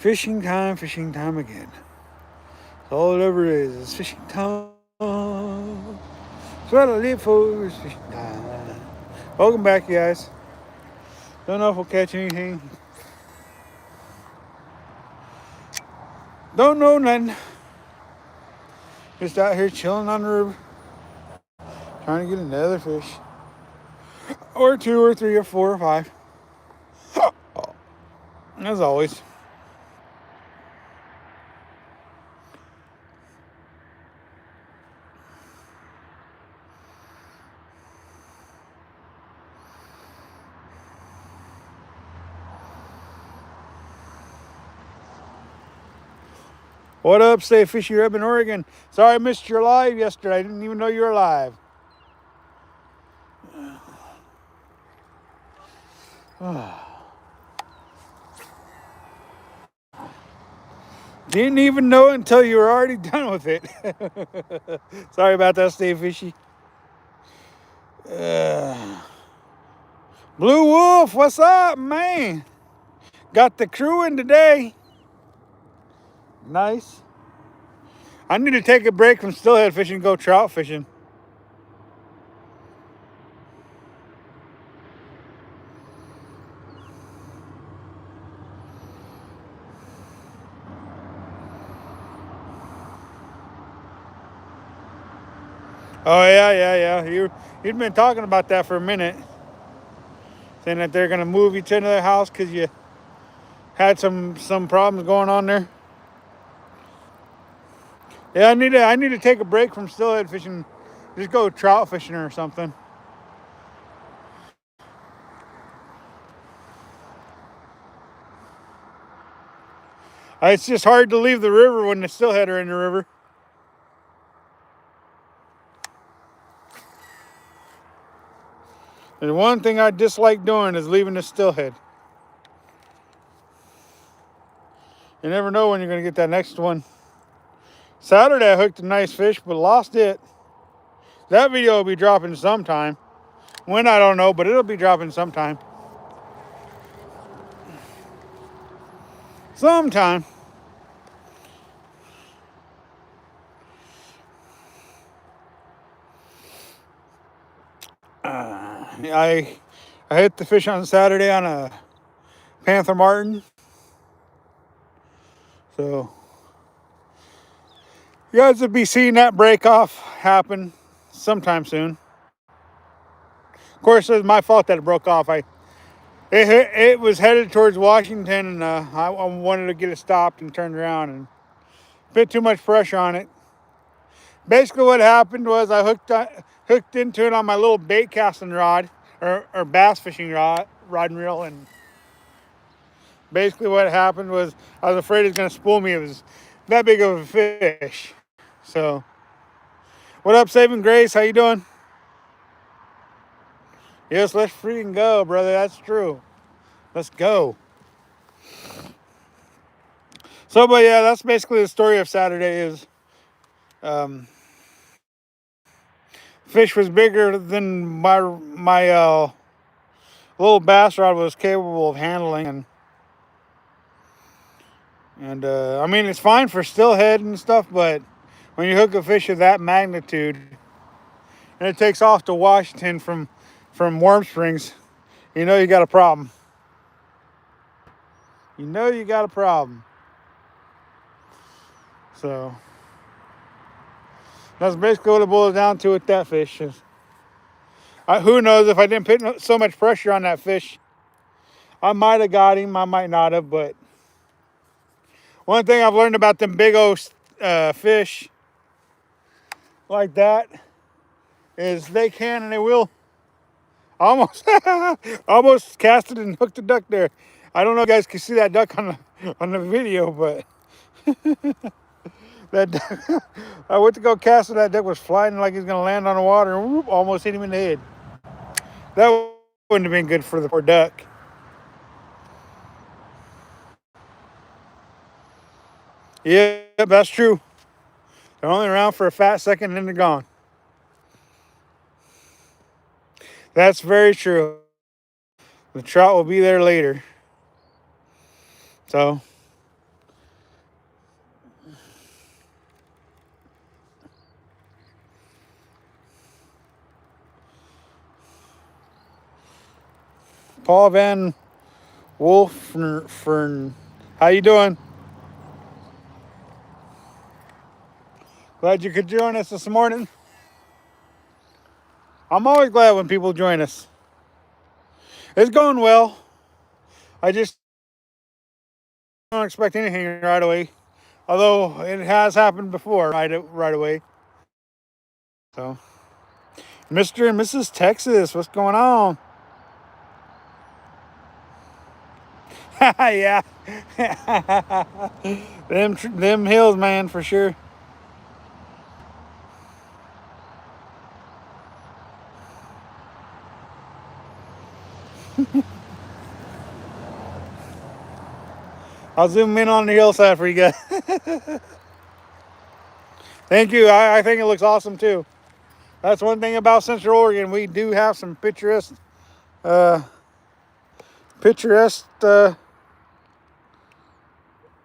Fishing time again. All it ever is fishing time. That's what I live for is fishing time. Welcome back, you guys. Don't know if we'll catch anything. Don't know nothing. Just out here chilling on the river, trying to get another fish. Or two or three or four or five. As always. What up, Stay Fishy Rub in Oregon? Sorry I missed your live yesterday. I didn't even know you were live. Didn't even know it until you were already done with it. Sorry about that, Stay Fishy. Blue Wolf, what's up, man? Got the crew in today. Nice. I need to take a break from steelhead fishing and go trout fishing. Oh yeah. You'd been talking about that for a minute, saying that they're gonna move you to another house because you had some problems going on there. Yeah, I need to take a break from steelhead fishing, just go trout fishing or something. It's just hard to leave the river when the steelhead are in the river. And one thing I dislike doing is leaving the steelhead. You never know when you're gonna get that next one. Saturday I hooked a nice fish, but lost it. That video will be dropping sometime. When, I don't know, but it'll be dropping sometime. Sometime. I hit the fish on Saturday on a Panther Martin. So you guys will be seeing that break off happen sometime soon. Of course, it was my fault that it broke off. It was headed towards Washington, and I wanted to get it stopped and turned around, and put too much pressure on it. Basically, what happened was I hooked into it on my little bait casting rod or bass fishing rod and reel, and basically what happened was I was afraid it was going to spool me. It was that big of a fish. So, what up, Saving Grace? How you doing? Yes, let's freaking go, brother. That's true. Let's go. So, but yeah, that's basically the story of Saturday. Is fish was bigger than my little bass rod was capable of handling, and I mean it's fine for steelhead and stuff, but when you hook a fish of that magnitude and it takes off to Washington from Warm Springs, you know you got a problem. You know you got a problem. So that's basically what it boils down to with that fish. Who knows, if I didn't put so much pressure on that fish, I might have got him, I might not have. But one thing I've learned about them big old fish like that is they can and they will. Almost almost casted and hooked a duck there. I don't know if you guys can see that duck on the video, but that duck, I went to go cast it. That duck was flying like he's gonna land on the water, and whoop, almost hit him in the head. That wouldn't have been good for the poor duck. Yeah, that's true. They're only around for a fat second and then they're gone. That's very true. The trout will be there later. So Paul Van Wolfern. How you doing? Glad you could join us this morning. I'm always glad when people join us. It's going well. I just don't expect anything right away. Although it has happened before right away. So, Mr. and Mrs. Texas, what's going on? Yeah. them hills, man, for sure. I'll zoom in on the hillside for you guys. Thank you. I think it looks awesome too. That's one thing about Central Oregon. We do have some uh, picturesque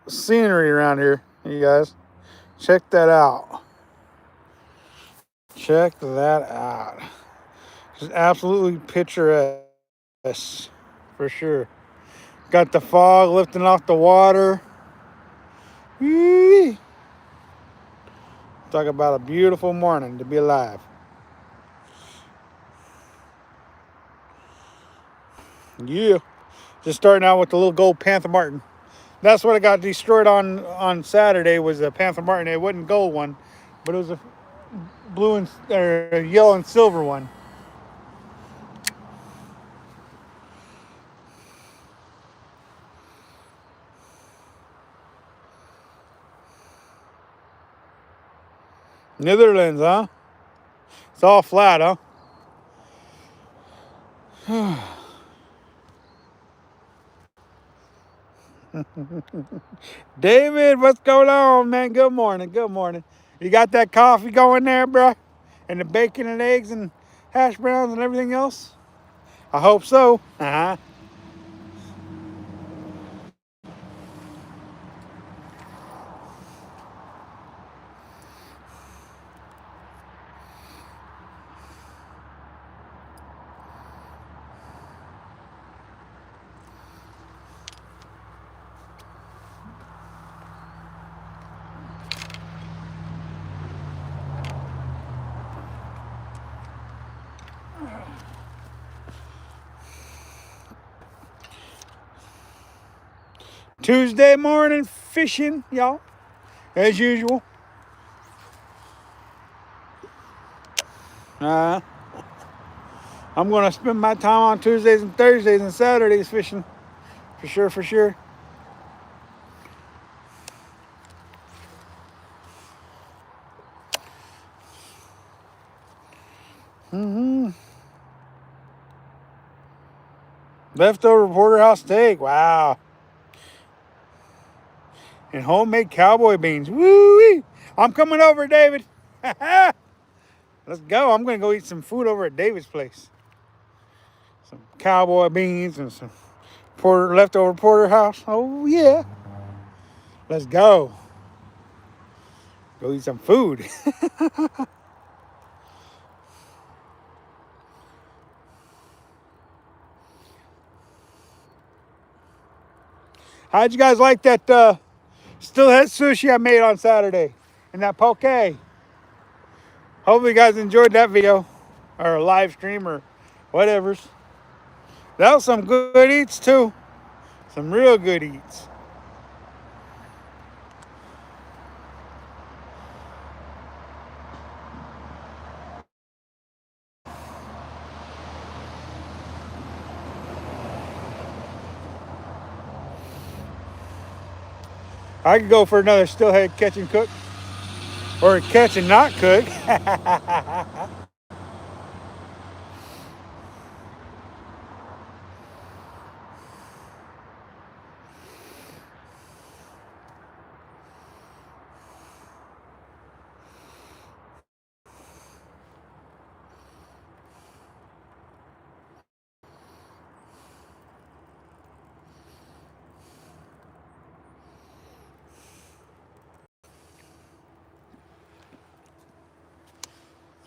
scenery around here. You guys, check that out. Check that out. Just absolutely picturesque, for sure. Got the fog lifting off the water. Whee! Talk about a beautiful morning to be alive. Yeah. Just starting out with the little gold Panther Martin. That's what I got destroyed on Saturday, was a Panther Martin. It wasn't gold one, but it was a blue and yellow and silver one. Netherlands, huh? It's all flat, huh? David, what's going on, man? Good morning. Good morning. You got that coffee going there, bro? And the bacon and eggs and hash browns and everything else? I hope so. Uh-huh. Tuesday morning fishing, y'all, as usual. Uh, I'm going to spend my time on Tuesdays and Thursdays and Saturdays fishing. For sure, for sure. Mm-hmm. Leftover porterhouse steak. Wow. And homemade cowboy beans. Woo-wee. I'm coming over, David. Let's go. I'm going to go eat some food over at David's place. Some cowboy beans and some leftover porterhouse. Oh, yeah. Let's go. Go eat some food. How'd you guys like that Steelhead sushi I made on Saturday? And that poke? Hopefully you guys enjoyed that video. Or live stream or whatever's. That was some good eats too. Some real good eats. I could go for another steelhead catch and cook. Or catch and not cook.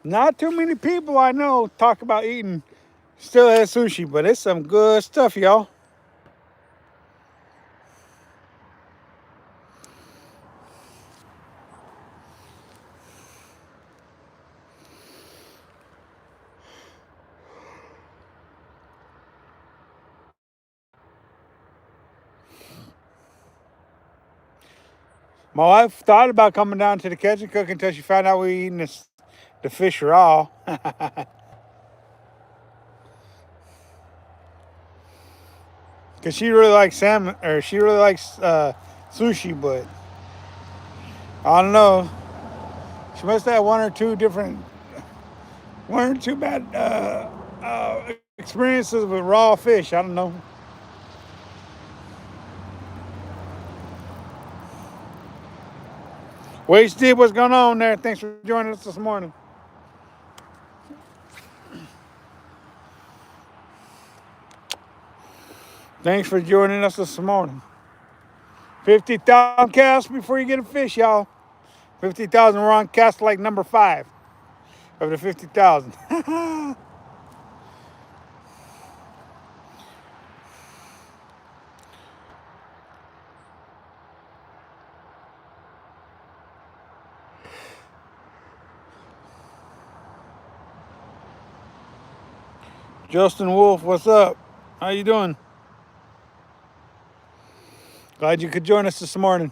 Not too many people I know talk about eating Still has sushi, but it's some good stuff, y'all. My wife thought about coming down to the kitchen cook until she found out we were eating the fish raw. Because she really likes salmon, or she really likes sushi, but I don't know. She must have one or two bad experiences with raw fish. I don't know. Wait, Steve, what's going on there? Thanks for joining us this morning. Thanks for joining us this morning. 50,000 casts before you get a fish, y'all. 50,000, we're on cast like number 5 of the 50,000. Justin Wolf, what's up? How you doing? Glad you could join us this morning.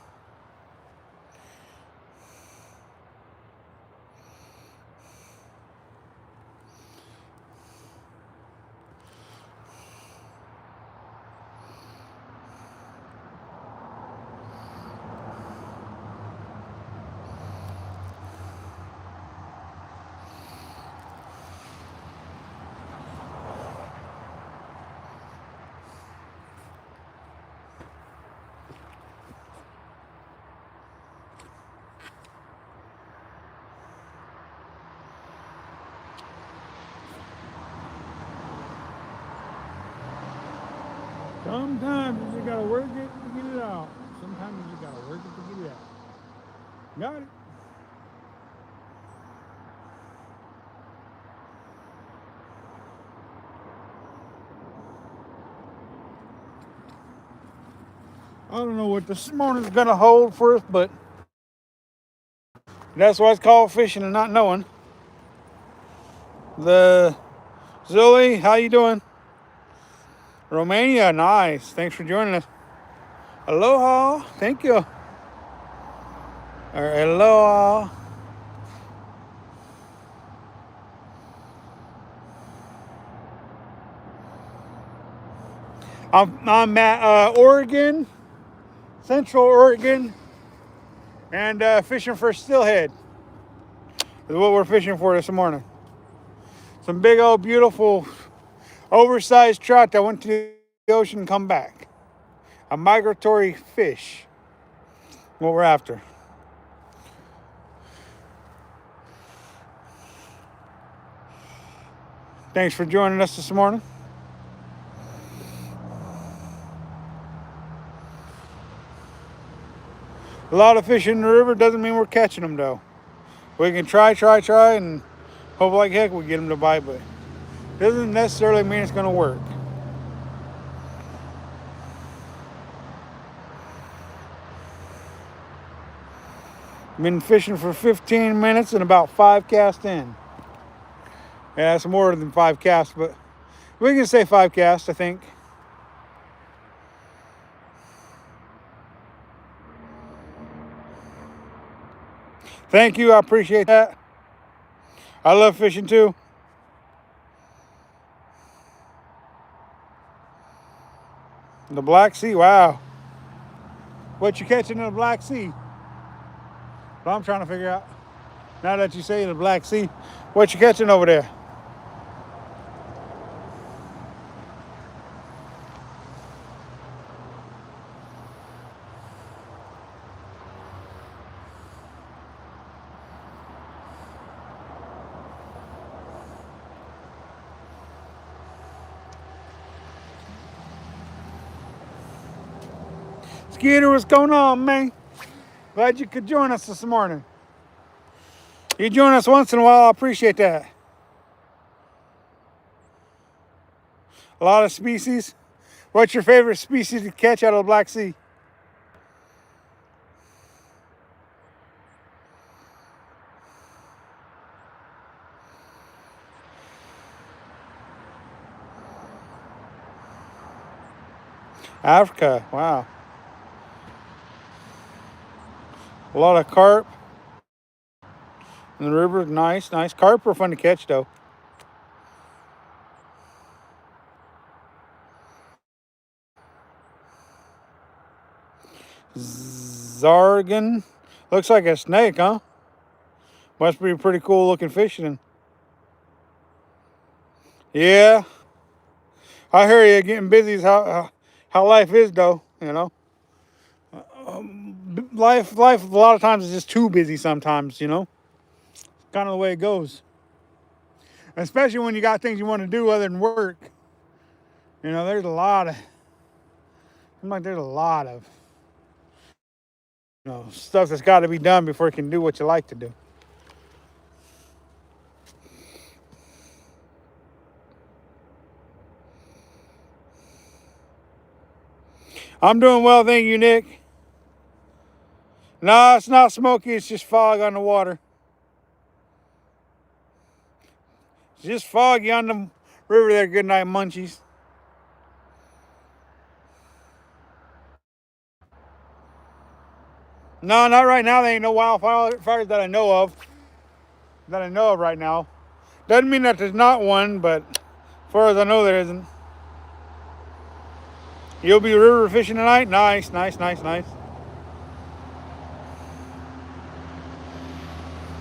Sometimes you gotta work it to get it out. Sometimes you gotta work it to get it out. Got it. I don't know what this morning's gonna hold for us, but that's why it's called fishing and not knowing. The Zoe, how you doing? Romania, nice. Thanks for joining us. Aloha, thank you. Or aloha. I'm at Oregon, Central Oregon, and fishing for steelhead is what we're fishing for this morning. Some big old beautiful oversized trout that went to the ocean and come back. A migratory fish, what we're after. Thanks for joining us this morning. A lot of fish in the river doesn't mean we're catching them though. We can try, and hope like heck we get them to bite, but doesn't necessarily mean it's going to work. Been fishing for 15 minutes and about 5 casts in. Yeah, that's more than 5 casts, but we can say 5 casts, I think. Thank you, I appreciate that. I love fishing too. The Black Sea, wow. What you catching in the Black Sea? What I'm trying to figure out. Now that you say the Black Sea, what you catching over there? Skeeter, what's going on, man? Glad you could join us this morning. You join us once in a while, I appreciate that. A lot of species. What's your favorite species to catch out of the Black Sea? Africa. Wow. A lot of carp in the river. Nice, nice. Carp are fun to catch, though. Zargan. Looks like a snake, huh? Must be pretty cool looking fish. Yeah. I hear you. Getting busy is how life is, though. You know, life. A lot of times is just too busy. Sometimes, you know, kind of the way it goes. Especially when you got things you want to do other than work. You know, there's a lot of. I'm like, there's a lot of, stuff that's got to be done before you can do what you like to do. I'm doing well, thank you, Nick. No, it's not smoky. It's just fog on the water. It's just foggy on the river there. Good night, munchies. No, not right now. There ain't no wildfires that I know of. That I know of right now. Doesn't mean that there's not one, but as far as I know, there isn't. You'll be river fishing tonight? Nice, nice, nice, nice.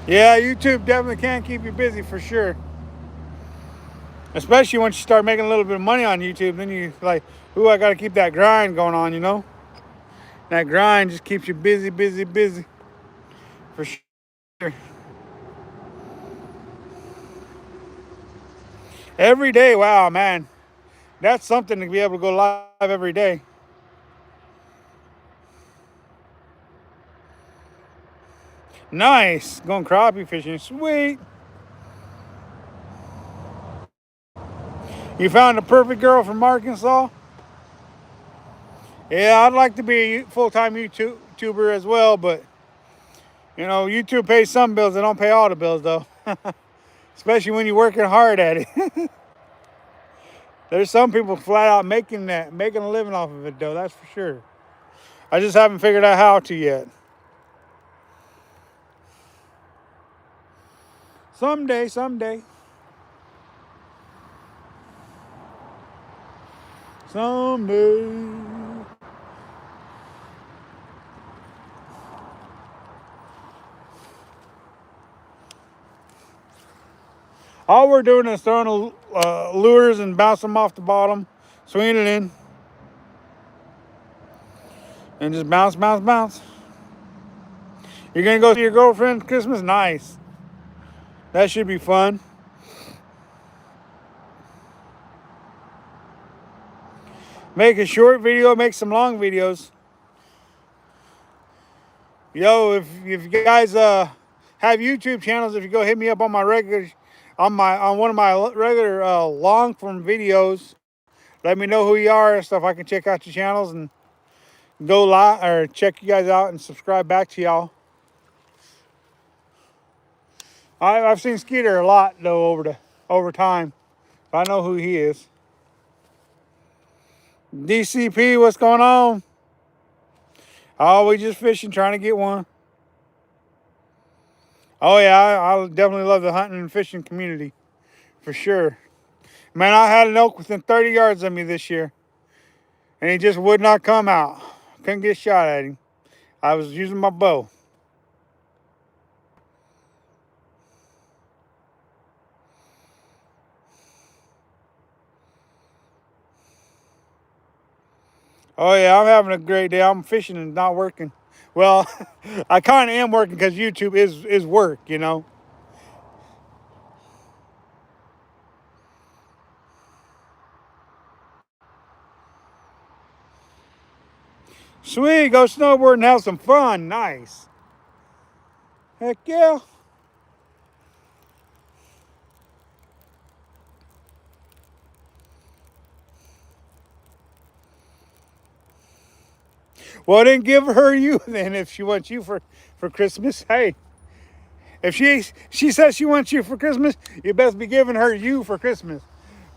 Yeah, YouTube definitely can keep you busy for sure. Especially once you start making a little bit of money on YouTube, then you like, ooh, I got to keep that grind going on, you know? That grind just keeps you busy, busy, busy. For sure. Every day, wow, man. That's something to be able to go live every day. Nice. Going crappie fishing. Sweet. You found the perfect girl from Arkansas? Yeah, I'd like to be a full-time YouTuber as well, but you know, YouTube pays some bills. They don't pay all the bills, though. Especially when you're working hard at it. There's some people flat out making a living off of it, though. That's for sure. I just haven't figured out how to yet. Someday, someday. Someday. All we're doing is throwing lures and bouncing them off the bottom, swinging it in, and just bounce, bounce, bounce. You're gonna go see your girlfriend Christmas? Nice. That should be fun. Make a short video, make some long videos. Yo, if you guys have YouTube channels, if you go hit me up on my regular, on one of my regular long form videos, let me know who you are and stuff. I can check out your channels and go live or check you guys out and subscribe back to y'all. I've seen Skeeter a lot though over time. I know who he is. DCP, what's going on? Oh, we just fishing, trying to get one. Oh yeah, I definitely love the hunting and fishing community, for sure. Man, I had an elk within 30 yards of me this year, and he just would not come out. Couldn't get a shot at him. I was using my bow. Oh yeah, I'm having a great day. I'm fishing and not working. Well, I kind of am working because YouTube is work, you know. Sweet, go snowboard and have some fun. Nice. Heck yeah. Well, then give her you then if she wants you for Christmas. Hey, if she says she wants you for Christmas, you best be giving her you for Christmas.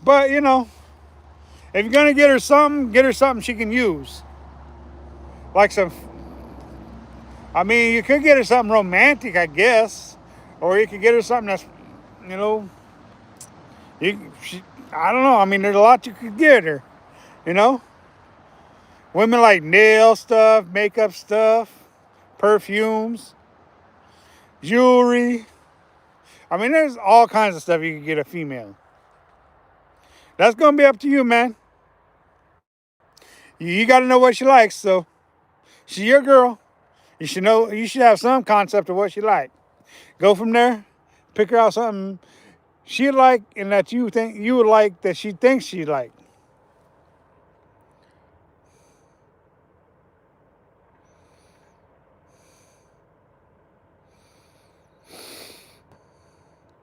But you know, if you're gonna get her something she can use, like some. I mean, you could get her something romantic, I guess, or you could get her something that's, you know, I don't know. I mean, there's a lot you could get her. You know, women like nail stuff, makeup stuff, perfumes, jewelry. I mean, there's all kinds of stuff you can get a female. That's gonna be up to you, man. You got to know what she likes. So she's your girl. You should know. You should have some concept of what she like. Go from there. Pick her out something she like and that you think you would like that she thinks she like.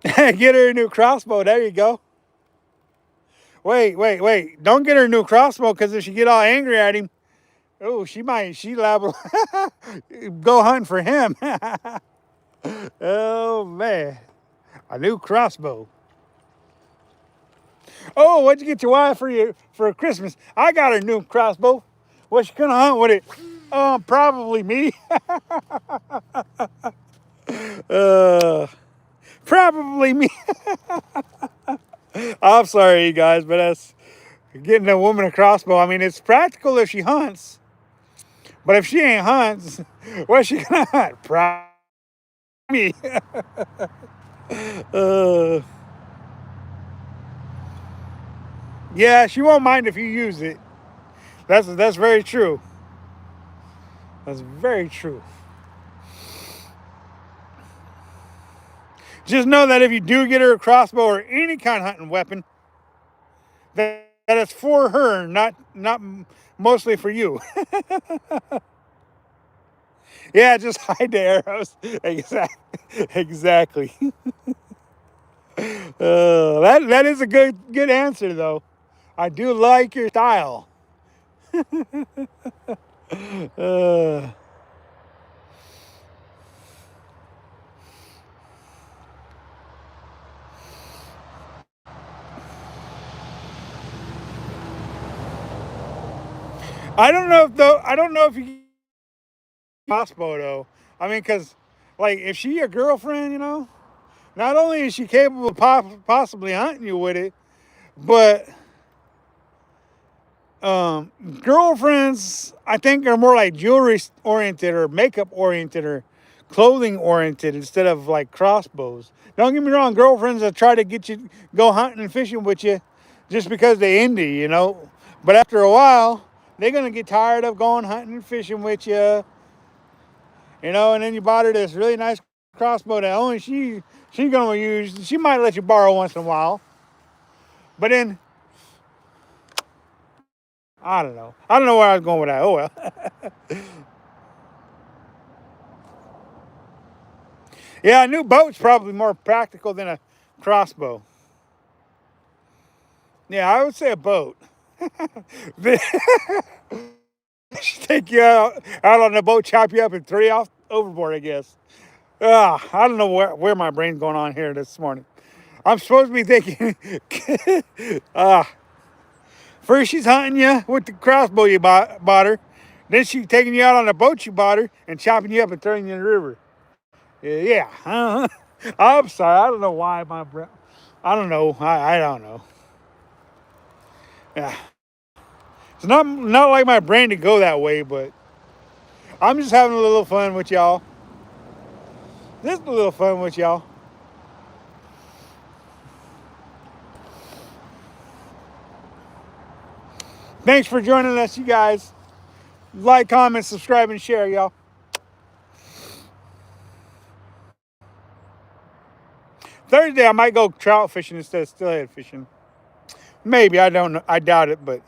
Get her a new crossbow. There you go. Wait. Don't get her a new crossbow because if she get all angry at him, oh, she liable go hunting for him. Oh man, a new crossbow. Oh, what'd you get your wife for Christmas? I got her a new crossbow. What's she gonna hunt with it? Probably me. uh, probably me. I'm sorry, you guys, but that's getting a woman a crossbow. I mean, it's practical if she hunts, but if she ain't hunts, what's she gonna hunt? Probably me. uh, yeah, she won't mind if you use it. That's very true. That's very true. Just know that if you do get her a crossbow or any kind of hunting weapon, that it's for her, not mostly for you. Yeah, just hide the arrows. Exactly. That is a good answer though. I do like your style. Uh, I don't know if though. I don't know if you crossbow though. I mean, cause like if she your girlfriend, you know, not only is she capable of possibly hunting you with it, but girlfriends I think are more like jewelry oriented or makeup oriented or clothing oriented instead of like crossbows. Don't get me wrong, girlfriends that try to get you go hunting and fishing with you just because they into you know. But after a while, they're gonna get tired of going hunting and fishing with you, you know. And then you bought her this really nice crossbow that only she's gonna use. She might let you borrow once in a while, but then I don't know. I don't know where I was going with that. Oh well. Yeah, a new boat's probably more practical than a crossbow. Yeah, I would say a boat. They take you out on the boat, chop you up, and throw you off overboard, I guess. I don't know where my brain's going on here this morning. I'm supposed to be thinking, first she's hunting you with the crossbow you bought her. Then she's taking you out on the boat you bought her and chopping you up and throwing you in the river. Yeah. I'm sorry. I don't know why my brain. I don't know. I don't know. Yeah. It's not like my brain to go that way, but I'm just having a little fun with y'all. Just a little fun with y'all. Thanks for joining us, you guys. Like, comment, subscribe, and share, y'all. Thursday, I might go trout fishing instead of steelhead fishing. Maybe. I don't know. I doubt it, but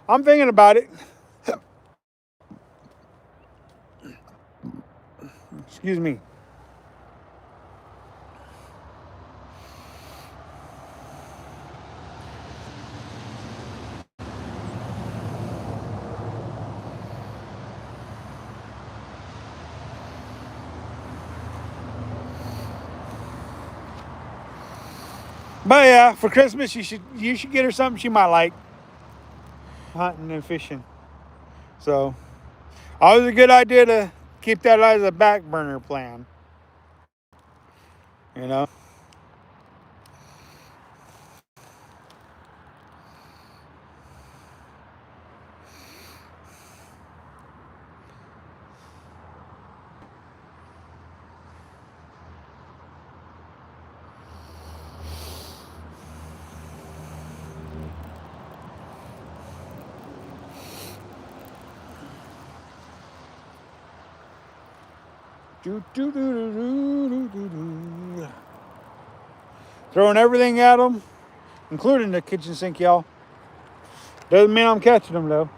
I'm thinking about it. Excuse me. But yeah, for Christmas you should get her something she might like. Hunting and fishing. So always a good idea to keep that as a back burner plan. You know. Throwing everything at them, including the kitchen sink, y'all. Doesn't mean I'm catching them though.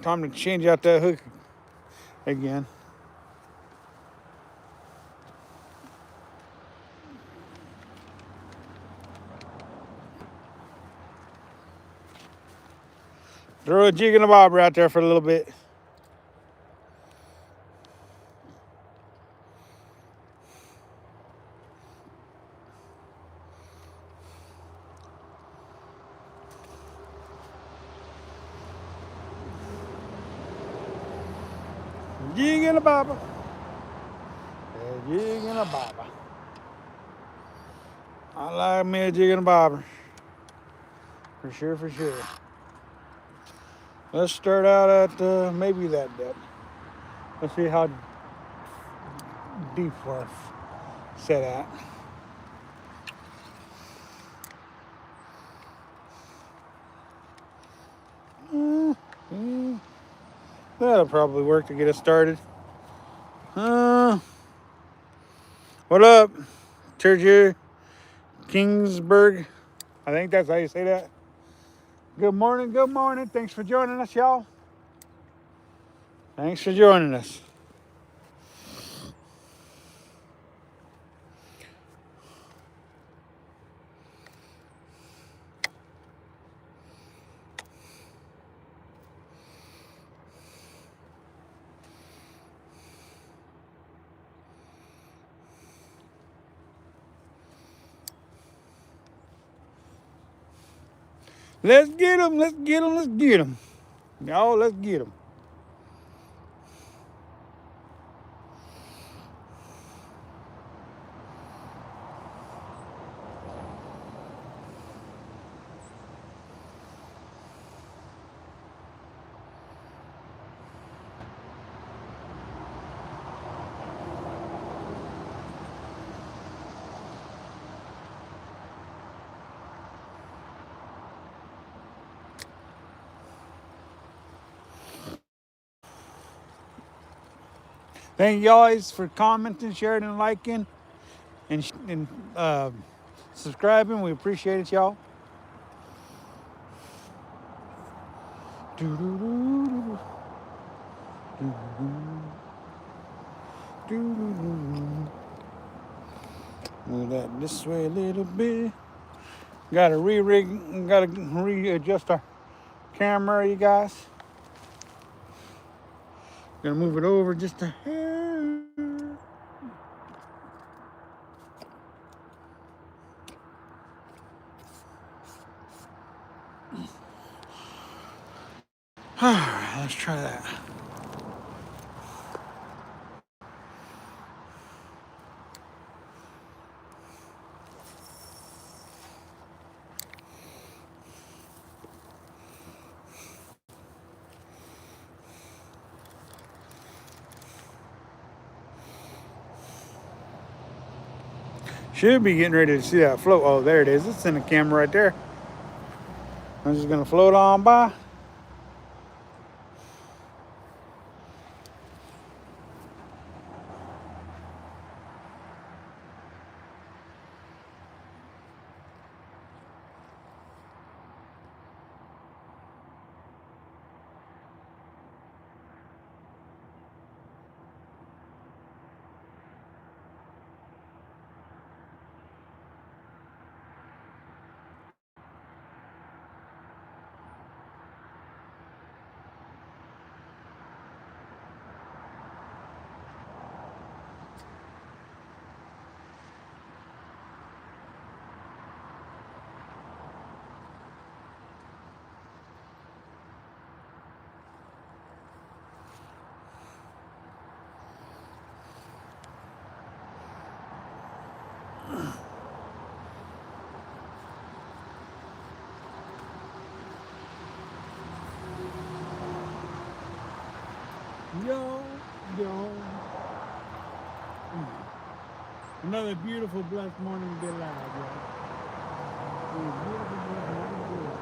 Time to change out that hook again. Throw a jig and a bobber out there for a little bit. Jig and a bobber. A jig and a bobber. I like me a jig and a bobber. For sure, for sure. Let's start out at maybe that depth. Let's see how deep we're set at. That'll probably work to get us started. What up, Terje Kingsburg? I think that's how you say that. Good morning, good morning. Thanks for joining us, y'all. Thanks for joining us. Let's get them, let's get them, let's get them. Y'all, let's get them. Thank you guys for commenting, sharing, and liking, and subscribing. We appreciate it, y'all. Move that this way a little bit. Gotta readjust our camera, you guys. Gonna move it over just a hair. Alright, let's try that. Should be getting ready to see that float. Oh, there it is. It's in the camera right there. I'm just gonna float on by. Yo, yo. Another beautiful, blessed morning to be alive, yo. Beautiful, blessed morning to be alive.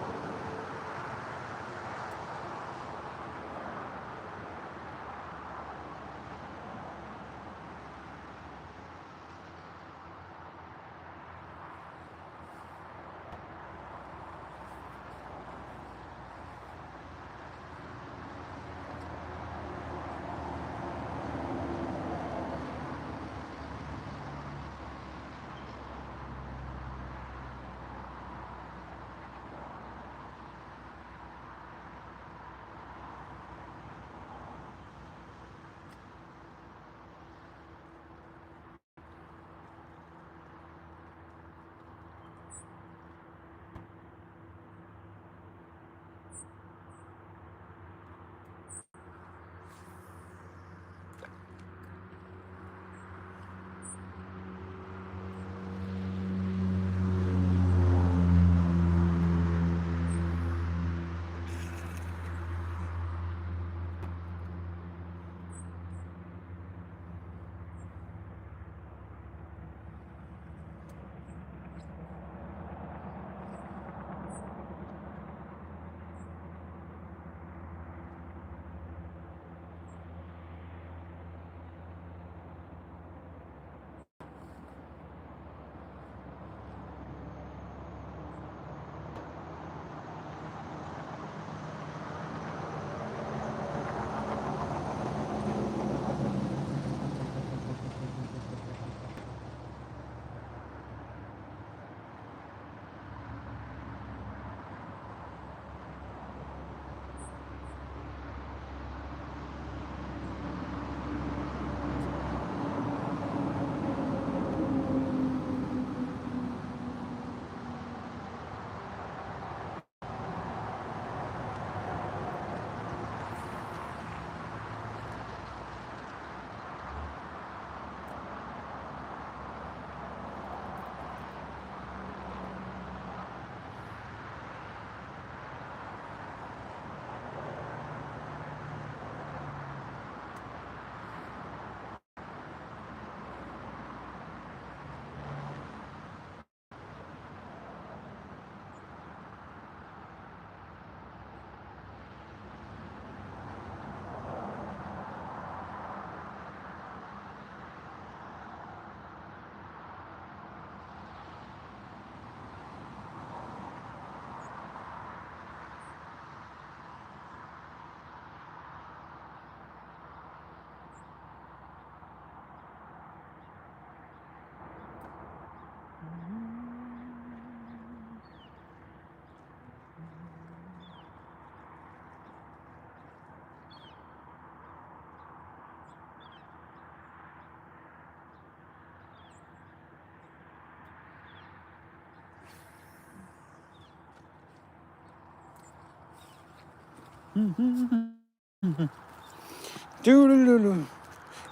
Doo-doo-doo-doo.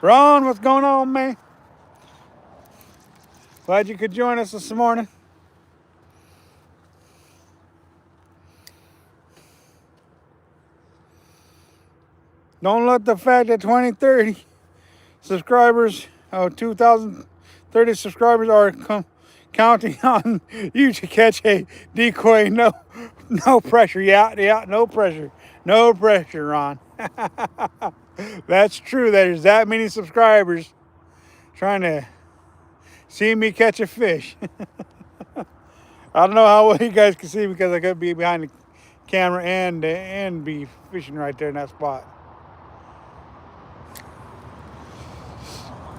Ron, what's going on, man? Glad you could join us this morning. Don't let the fact that 2030 subscribers, 2030 subscribers are counting on you to catch a decoy. No, no pressure. Yeah, no pressure. No pressure, Ron. That's true. There's that many subscribers trying to see me catch a fish. I don't know how well you guys can see because I could be behind the camera and be fishing right there in that spot.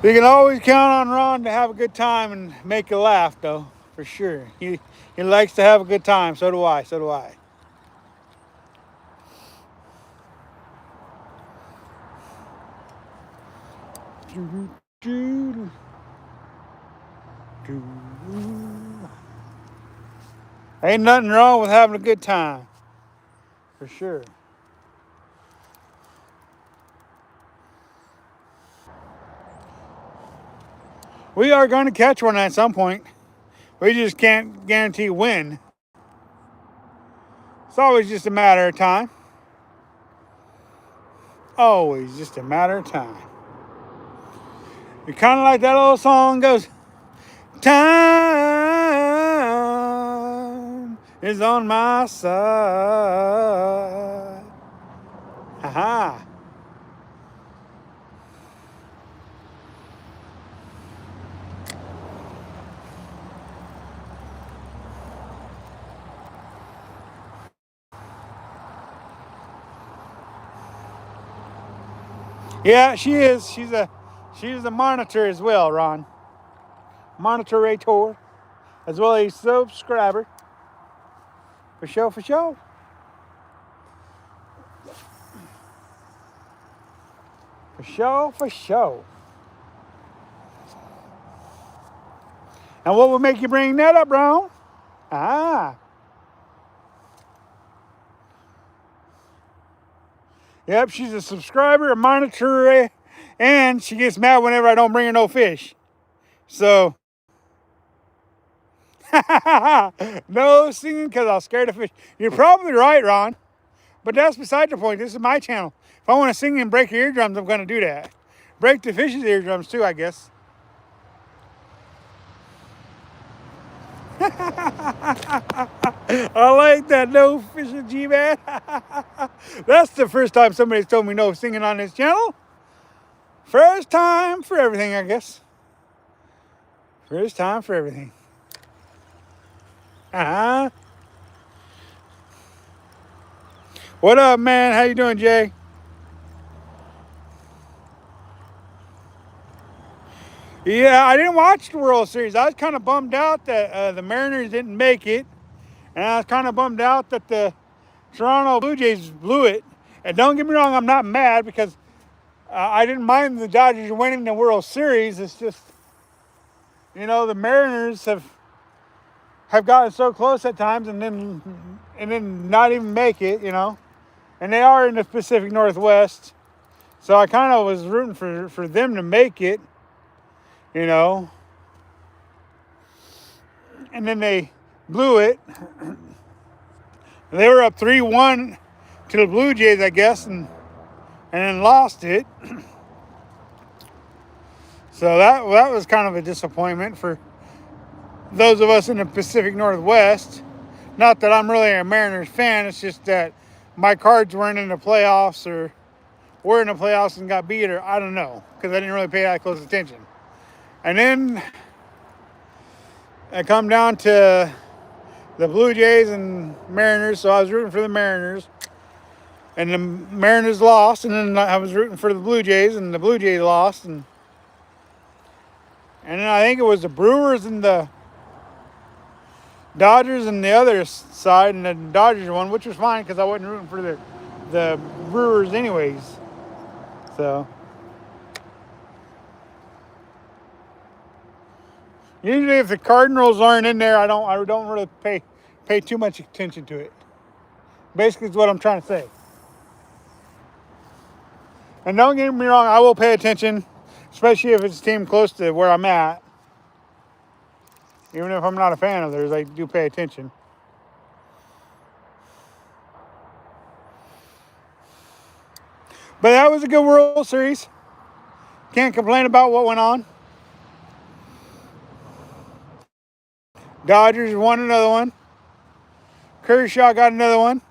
You can always count on Ron to have a good time and make you laugh, though, for sure. He likes to have a good time. So do I. So do I. Ain't nothing wrong with having a good time, for sure. We are going to catch one at some point. We just can't guarantee when. It's always just a matter of time. always just a matter of time. You're kind of like that old song goes, time is on my side. Ha. Yeah, she is. She's a monitor as well, Ron. Monitorator, as well as a subscriber. For sure, for sure. For sure, for sure. And what would make you bring that up, Ron? Ah. Yep, she's a subscriber, a monitor, and she gets mad whenever I don't bring her no fish. So, no singing because I'll scare the fish. You're probably right, Ron. But that's beside the point. This is my channel. If I want to sing and break your eardrums, I'm going to do that. Break the fish's eardrums too, I guess. I like that no fishing, G-Man. That's the first time somebody's told me no singing on this channel. First time for everything, I guess. First time for everything. Uh-huh. What up, man? How you doing, Jay? Yeah, I didn't watch the World Series. I was kind of bummed out that the Mariners didn't make it. And I was kind of bummed out that the Toronto Blue Jays blew it. And don't get me wrong, I'm not mad because I didn't mind the Dodgers winning the World Series. It's just, you know, the Mariners have gotten so close at times and then not even make it, you know. And they are in the Pacific Northwest. So I kind of was rooting for them to make it, you know. And then they blew it. They were up 3-1 to the Blue Jays, I guess, and then lost it. So that was kind of a disappointment for those of us in the Pacific Northwest. Not that I'm really a Mariners fan, it's just that my Cards weren't in the playoffs or were in the playoffs and got beat, or I don't know, because I didn't really pay that close attention. And then I come down to the Blue Jays and Mariners, so I was rooting for the Mariners. And the Mariners lost, and then I was rooting for the Blue Jays, and the Blue Jays lost. And then I think it was the Brewers and the Dodgers and the other side, and the Dodgers won, which was fine because I wasn't rooting for the Brewers anyways. So usually if the Cardinals aren't in there, I don't really pay too much attention to it. Basically, is what I'm trying to say. And don't get me wrong, I will pay attention, especially if it's a team close to where I'm at. Even if I'm not a fan of theirs, I do pay attention. But that was a good World Series. Can't complain about what went on. Dodgers won another one. Kershaw got another one.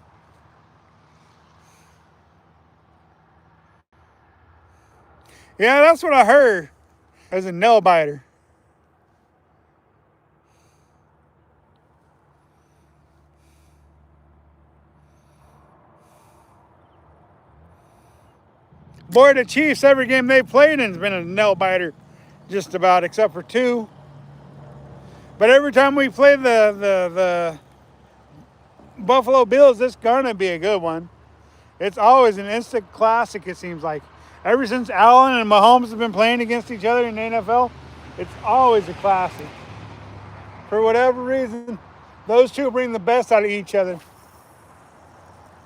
Yeah, that's what I heard. As a nail biter. Boy, the Chiefs, every game they played in has been a nail biter, just about, except for two. But every time we play the Buffalo Bills, it's gonna be a good one. It's always an instant classic, it seems like. Ever since Allen and Mahomes have been playing against each other in the NFL, it's always a classic. For whatever reason, those two bring the best out of each other.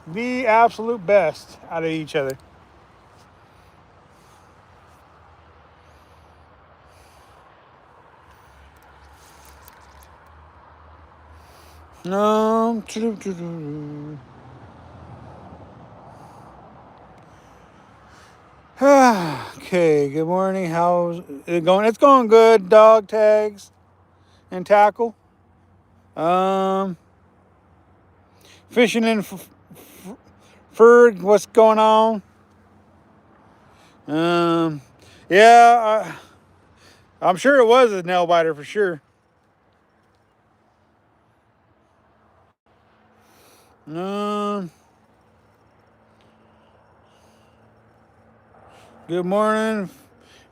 The absolute best out of each other. No. Okay, good morning. How's it going? It's going good. Dog tags and tackle. Um, Fishing in Ferd. What's going on? Um, yeah, I'm sure it was a nail biter for sure. Um, Good morning.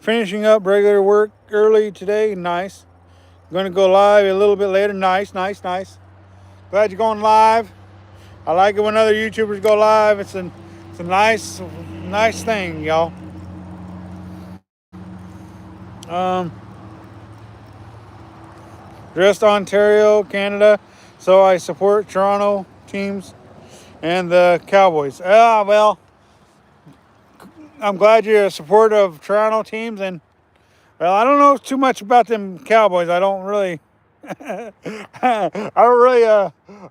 Finishing up regular work early today. Nice. Going to go live a little bit later. Nice, nice, nice. Glad you're going live. I like it when other YouTubers go live. It's a nice thing, y'all. Um, Dressed Ontario, Canada, so I support Toronto teams and the Cowboys. Well, I'm glad you're a supporter of Toronto teams, and well, I don't know too much about them Cowboys. I don't really, I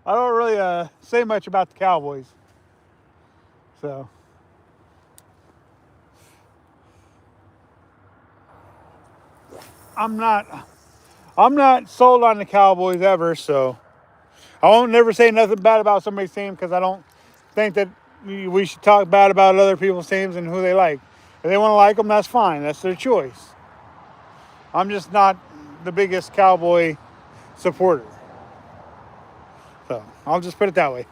don't really say much about the Cowboys. So I'm not, I'm not sold on the Cowboys ever. So I won't never say nothing bad about somebody's team because I don't think that we should talk bad about other people's teams and who they like. If they want to like them, that's fine. That's their choice. I'm just not the biggest Cowboy supporter. So I'll just put it that way.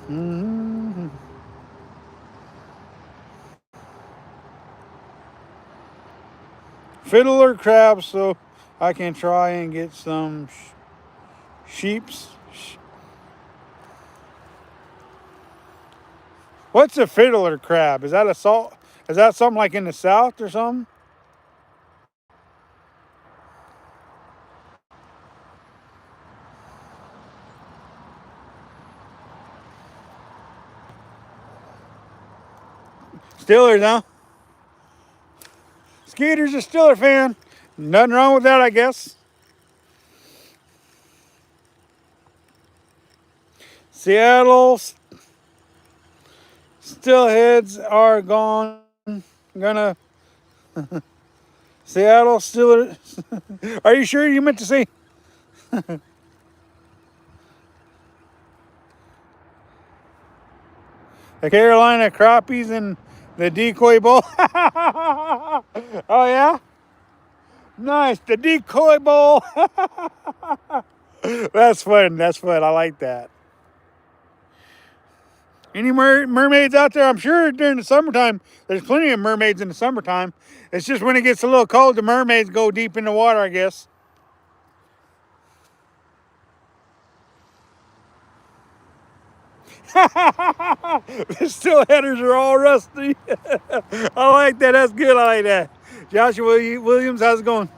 Mm-hmm. Fiddler crabs, so I can try and get some sheeps. What's a fiddler crab? Is that a salt? Is that something like in the south or something? Steelers, huh? Skeeter's a Steeler fan. Nothing wrong with that, I guess. Seattle Steelheads are gone. Gonna Seattle Steelers. Are you sure you meant to say the Carolina Crappies and the Decoy Bowl? Oh yeah, nice. The Decoy Bowl. That's fun. That's fun. I like that. Any mermaids out there? I'm sure during the summertime, there's plenty of mermaids in the summertime. It's just when it gets a little cold, the mermaids go deep in the water, I guess. The still headers are all rusty. I like that. That's good. I like that. Joshua Williams, how's it going?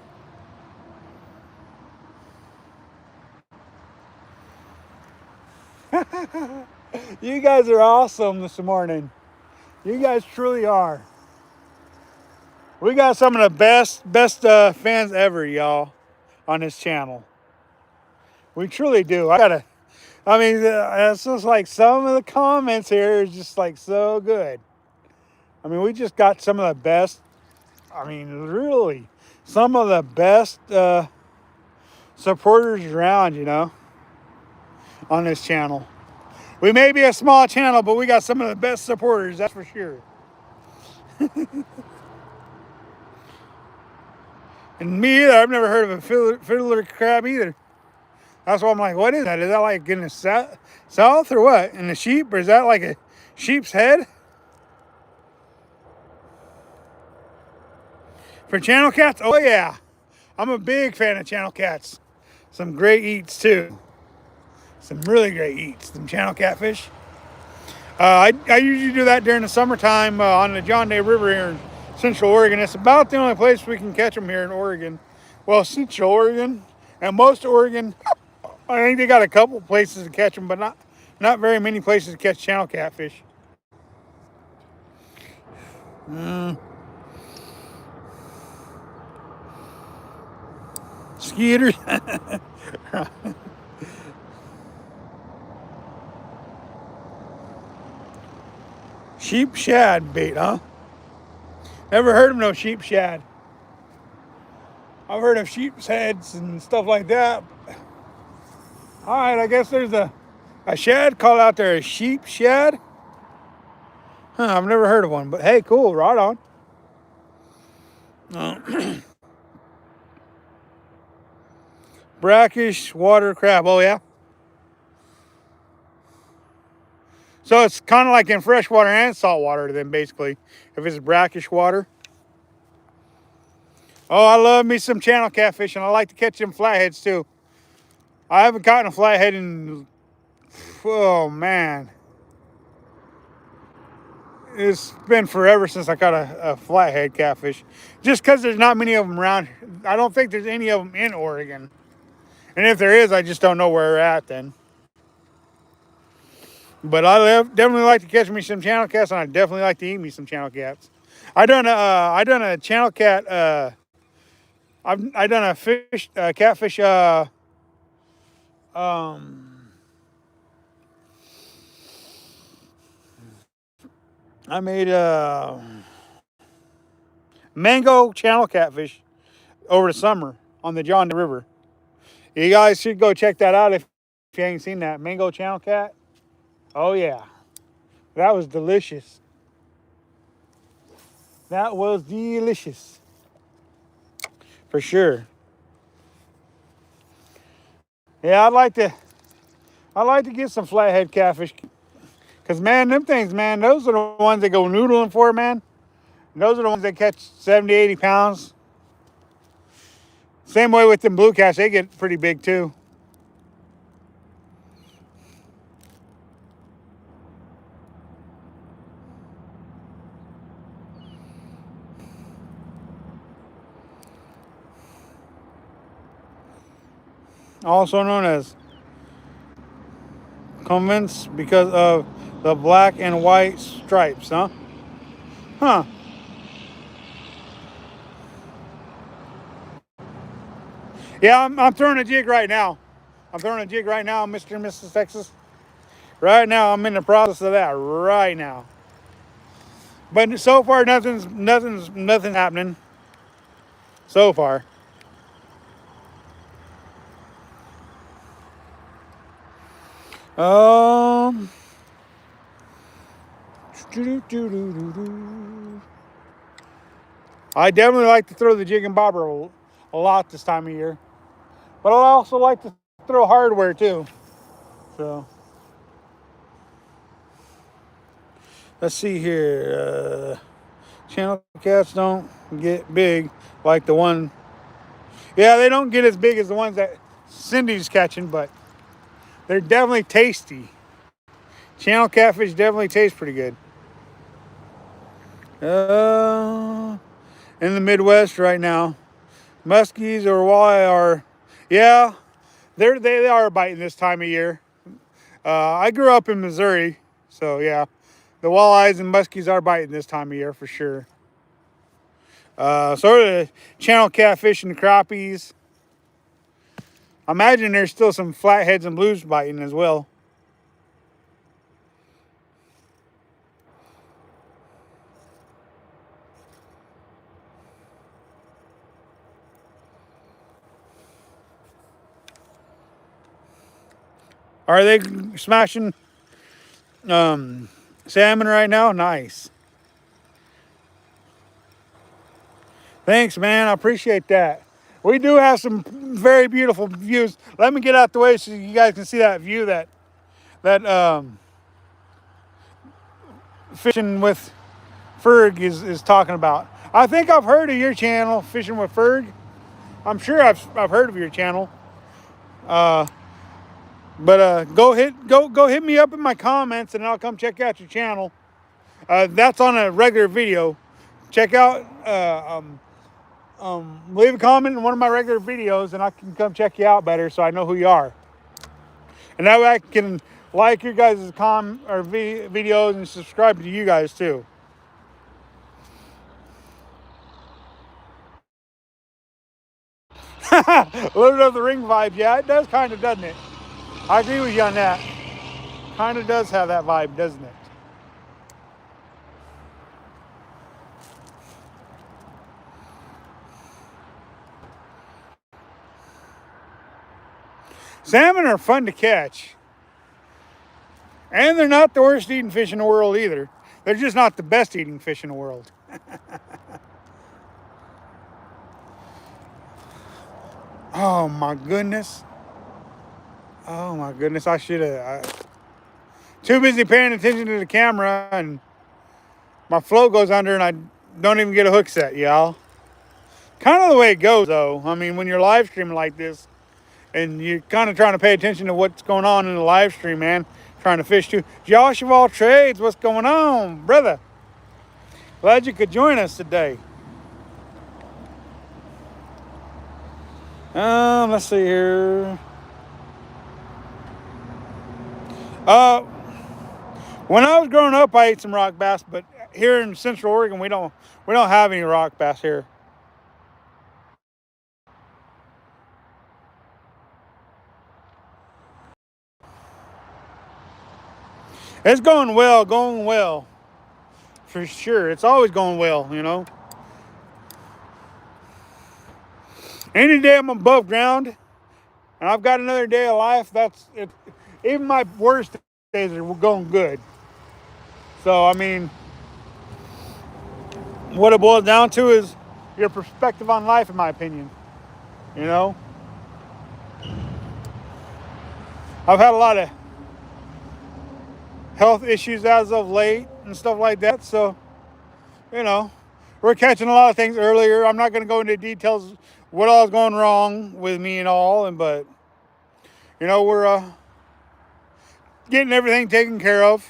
You guys are awesome this morning. You guys truly are. We got some of the best fans ever, y'all, on this channel. We truly do. I mean, it's just like some of the comments here is just like so good. I mean, we just got some of the best. I mean, really, some of the best supporters around, on this channel. We may be a small channel, but we got some of the best supporters, that's for sure. And me either. I've never heard of a fiddler crab either. That's why I'm like, what is that? Is that like in the south or what? In the sheep? Or is that like a sheep's head? For channel cats? Oh yeah. I'm a big fan of channel cats. Some great eats too. Some really great eats. Some channel catfish. I usually do that during the summertime on the John Day River here in Central Oregon. It's about the only place we can catch them here in Oregon. Well, Central Oregon and most Oregon. I think they got a couple places to catch them, but not very many places to catch channel catfish. Mm. Skeeters. Sheep shad bait, huh? Never heard of no sheep shad. I've heard of sheep's heads and stuff like that. All right, I guess there's a shad called out there, a sheep shad. Huh, I've never heard of one, but hey, cool, right on. Brackish water crab, oh yeah? So it's kind of like in freshwater and saltwater then basically, if it's brackish water. Oh, I love me some channel catfish, and I like to catch them flatheads too. I haven't caught a flathead in, oh man. It's been forever since I caught a flathead catfish. Just because there's not many of them around. I don't think there's any of them in Oregon. And if there is, I just don't know where they're at then. But definitely like to catch me some channel cats, and I definitely like to eat me some channel cats. I done a channel cat. I done a fish catfish. I made mango channel catfish over the summer on the John Deere River. You guys should go check that out if you ain't seen that mango channel cat. Oh yeah, that was delicious. That was delicious for sure. Yeah, I'd like to get some flathead catfish, cause man, them things, man, those are the ones that go noodling for, man. Those are the ones that catch 70, 80 pounds. Same way with them blue cats, they get pretty big too. Also known as convents because of the black and white stripes, huh? Huh. Yeah, I'm throwing a jig right now. I'm throwing a jig right now, Mr. and Mrs. Texas. Right now, I'm in the process of that right now. But so far, nothing's happening. So far. I definitely like to throw the jig and bobber a lot this time of year. But I also like to throw hardware too. So let's see here. Channel cats don't get big like the one. Yeah, they don't get as big as the ones that Cindy's catching, but they're definitely tasty. Channel catfish definitely taste pretty good. In the Midwest right now, muskies or walleye are, yeah, they are biting this time of year. I grew up in Missouri, so yeah, the walleyes and muskies are biting this time of year for sure. So are the channel catfish and the crappies. I imagine there's still some flatheads and blues biting as well. Are they smashing salmon right now? Nice. Thanks, man. I appreciate that. We do have some very beautiful views. Let me get out the way so you guys can see that view that Fishing with Ferg is talking about. I think I've heard of your channel, Fishing with Ferg. I'm sure I've heard of your channel. But go hit me up in my comments and I'll come check out your channel. That's on a regular video. Check out leave a comment in one of my regular videos and I can come check you out better so I know who you are. And that way I can like your guys' videos and subscribe to you guys too. Lord of the Ring vibe, yeah, it does kind of, doesn't it? I agree with you on that. Kind of does have that vibe, doesn't it? Salmon are fun to catch. And they're not the worst eating fish in the world either. They're just not the best eating fish in the world. Oh my goodness. Oh my goodness. I should have. Too busy paying attention to the camera, and my float goes under and I don't even get a hook set, y'all. Kind of the way it goes, though. I mean, when you're live streaming like this and you're kind of trying to pay attention to what's going on in the live stream, man, trying to fish too. Josh of all trades, what's going on, brother? Glad you could join us today. Let's see here. When I was growing up, I ate some rock bass, but here in Central Oregon, we don't have any rock bass here. It's going well, for sure. It's always going well, you know. Any day I'm above ground and I've got another day of life, that's it. Even my worst days are going good. So, I mean, what it boils down to is your perspective on life, in my opinion. You know, I've had a lot of health issues as of late and stuff like that. So, you know, we're catching a lot of things earlier. I'm not going to go into details what all is going wrong with me and all, but you know, we're getting everything taken care of.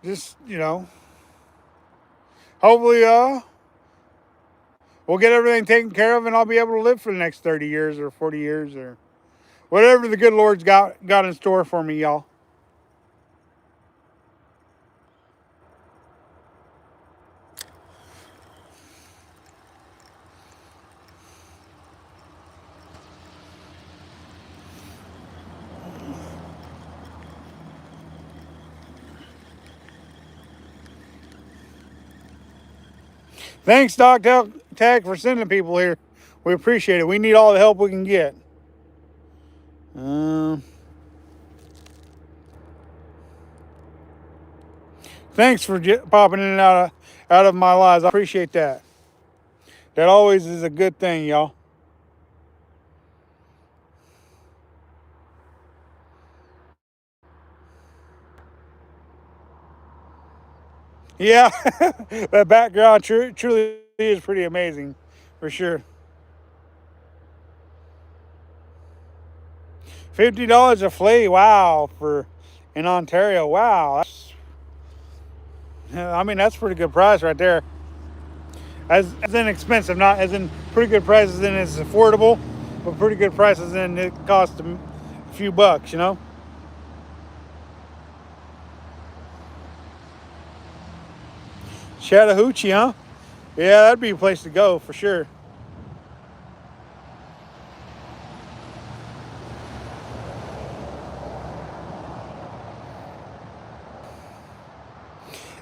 Just, you know, hopefully we'll get everything taken care of and I'll be able to live for the next 30 years or 40 years or whatever the good Lord's got in store for me, y'all. Thanks, Doc Tag, for sending people here. We appreciate it. We need all the help we can get. Thanks for popping in and out of my lives. I appreciate that. That always is a good thing, y'all. Yeah, that background truly is pretty amazing, for sure. $50 a flay, wow, for in Ontario. Wow, I mean that's pretty good price right there. As inexpensive, not as in pretty good prices, and it's affordable, but pretty good prices, and it costs a few bucks, you know. Chattahoochee, huh? Yeah, that'd be a place to go for sure.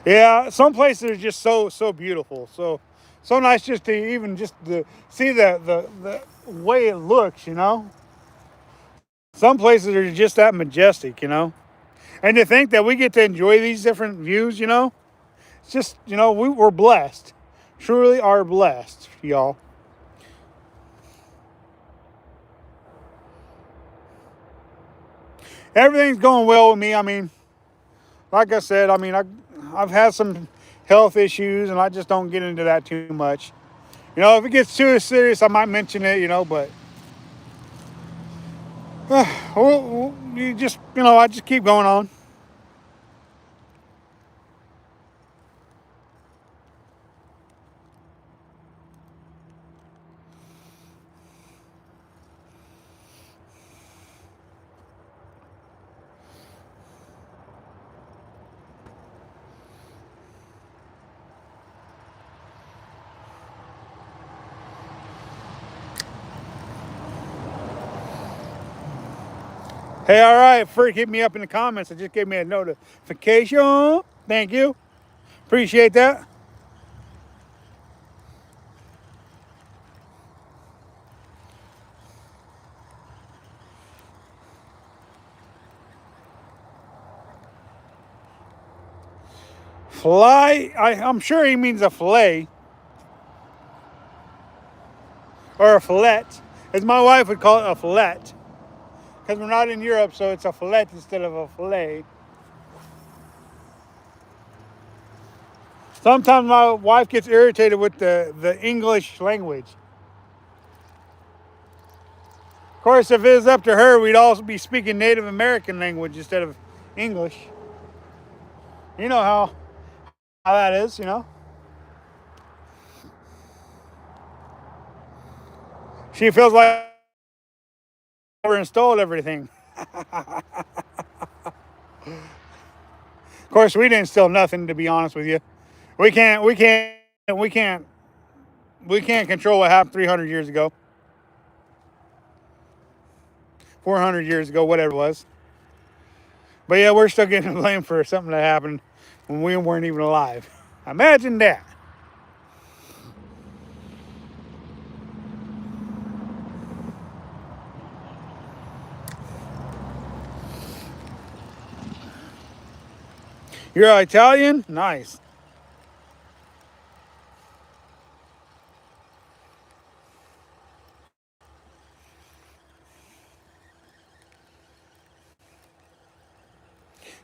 Yeah, some places are just so beautiful, so nice just to even just to see the way it looks, you know. Some places are just that majestic, you know, and to think that we get to enjoy these different views, you know, it's just, you know, we're blessed, truly are blessed, y'all. Everything's going well with me. I mean, like I said, I mean, I've had some health issues, and I just don't get into that too much. You know, if it gets too serious, I might mention it, you know, but you just, you know, I just keep going on. Hey, all right, Freak, hit me up in the comments. It just gave me a notification. Thank you. Appreciate that. Fly, I'm sure he means a fillet or a fillet, as my wife would call it, a fillet. Because we're not in Europe, so it's a fillet instead of a fillet. Sometimes my wife gets irritated with the English language. Of course, if it was up to her, we'd all be speaking Native American language instead of English. You know how that is, you know? She feels like installed everything. Of course, we didn't steal nothing, to be honest with you. We can't control what happened 300 years ago, 400 years ago, whatever it was. But yeah, we're still getting blamed for something that happened when we weren't even alive. Imagine that. You're Italian? Nice.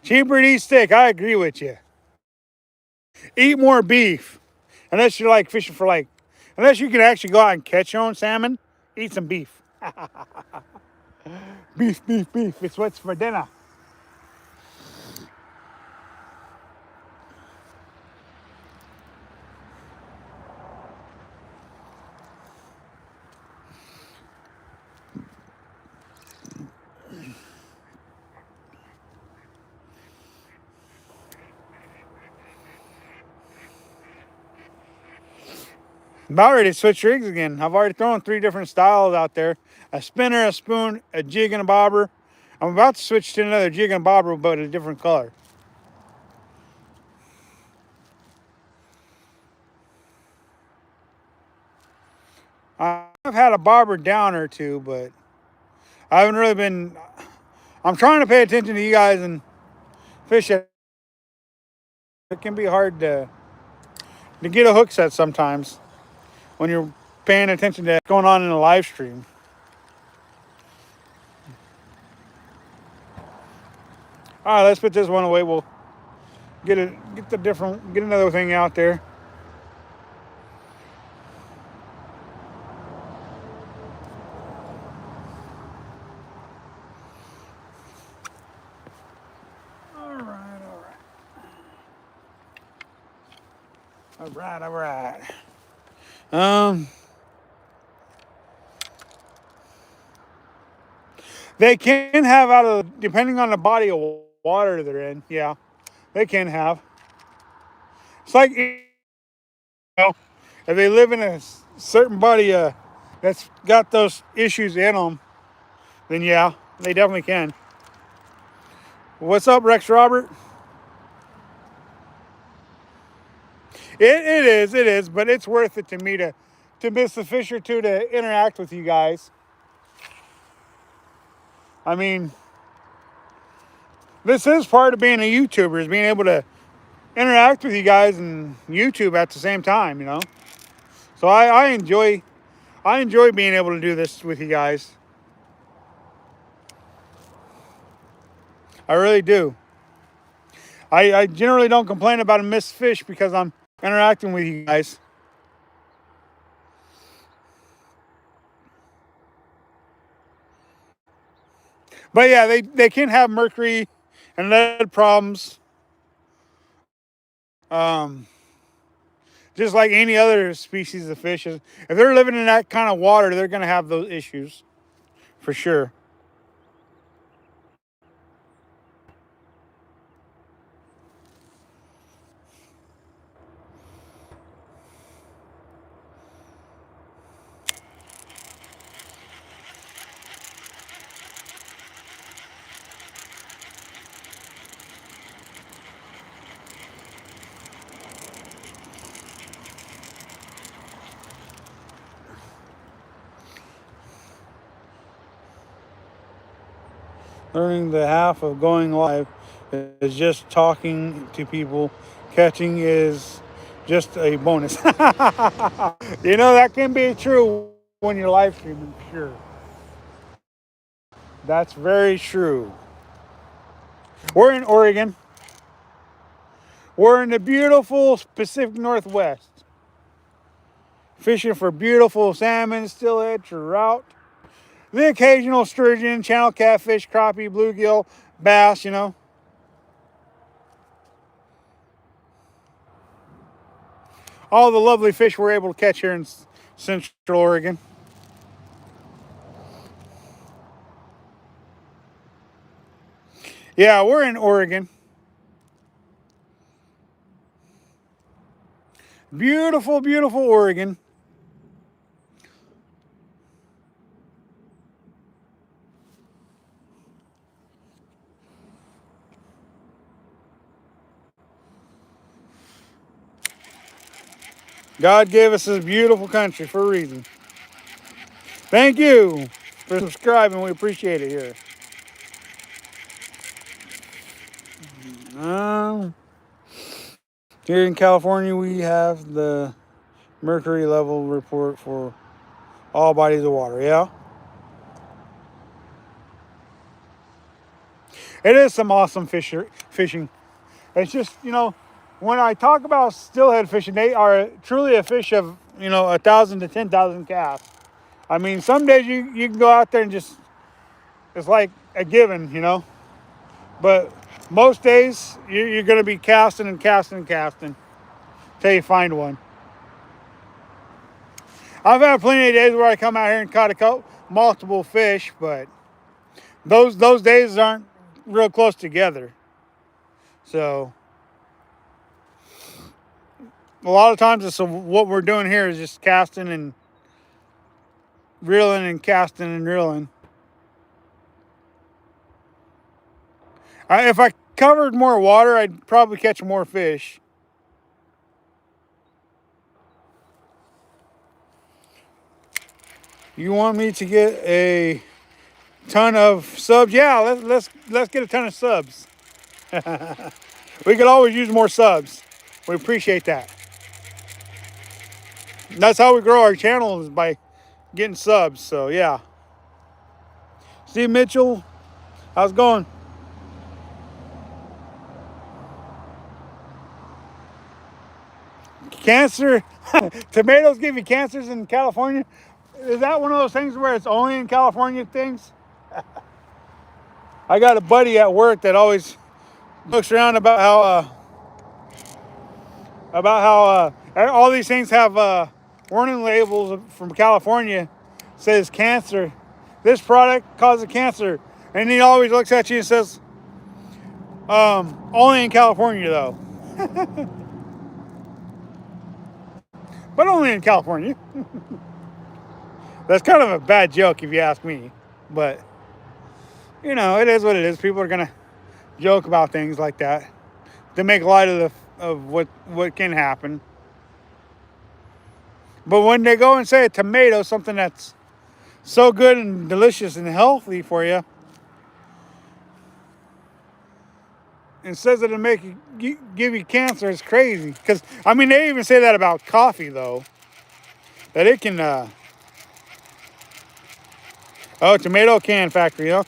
Cheaper to eat steak. I agree with you. Eat more beef. Unless you're like fishing for unless you can actually go out and catch your own salmon, eat some beef. Beef, beef, beef. It's what's for dinner. I'm about ready to switch rigs again. I've already thrown 3 different styles out there. A spinner, a spoon, a jig, and a bobber. I'm about to switch to another jig and bobber, but a different color. I've had a bobber down or two, but I haven't really been. I'm trying to pay attention to you guys and fish it. It can be hard to get a hook set sometimes when you're paying attention to what's going on in a live stream. All right, let's put this one away. We'll get another thing out there. All right, all right. All right, all right. They can have depending on the body of water they're in. Yeah, they can have. It's like, if they live in a certain body that's got those issues in them, then yeah, they definitely can. What's up, Rex Robert? It is, but it's worth it to me to miss a fish or two to interact with you guys. I mean, this is part of being a YouTuber, is being able to interact with you guys and YouTube at the same time, you know. So I enjoy being able to do this with you guys. I really do. I generally don't complain about a missed fish because I'm interacting with you guys. But yeah, they can have mercury and lead problems. Um, just like any other species of fish. If they're living in that kind of water, they're going to have those issues for sure. Learning the half of going live is just talking to people Catching is just a bonus. You know, that can be true when you're live streaming, sure. That's very true. We're in Oregon. We're in the beautiful Pacific Northwest. Fishing for beautiful salmon, steelhead, trout, the occasional sturgeon, channel catfish, crappie, bluegill, bass, you know. All the lovely fish we're able to catch here in Central Oregon. Yeah, we're in Oregon. Beautiful, beautiful Oregon. God gave us this beautiful country for a reason. Thank you for subscribing. We appreciate it here. Um, Here in California, we have the mercury level report for all bodies of water. Yeah, it is some awesome fishing. It's just, you know, when I talk about steelhead fishing, they are truly a fish of, you know, 1,000 to 10,000 casts. I mean, some days you can go out there and just, it's like a given, you know. But most days you're going to be casting and casting and casting until you find one. I've had plenty of days where I come out here and caught multiple fish, but those days aren't real close together. So a lot of times, it's what we're doing here is just casting and reeling and casting and reeling. If I covered more water, I'd probably catch more fish. You want me to get a ton of subs? Yeah, let's get a ton of subs. We could always use more subs. We appreciate that. That's how we grow our channel, is by getting subs. So yeah. Steve Mitchell, how's it going? Cancer? Tomatoes give you cancers in California? Is that one of those things where it's only in California things? I got a buddy at work that always looks around about how all these things have warning labels from California. Says cancer. This product causes cancer, and he always looks at you and says, "Only in California, though." But only in California. That's kind of a bad joke if you ask me. But you know, it is what it is. People are gonna joke about things like that to make light of what can happen. But when they go and say a tomato, something that's so good and delicious and healthy for you, and says it'll make give you cancer, it's crazy. Because I mean, they even say that about coffee, though, that it can. Tomato can factory, huh?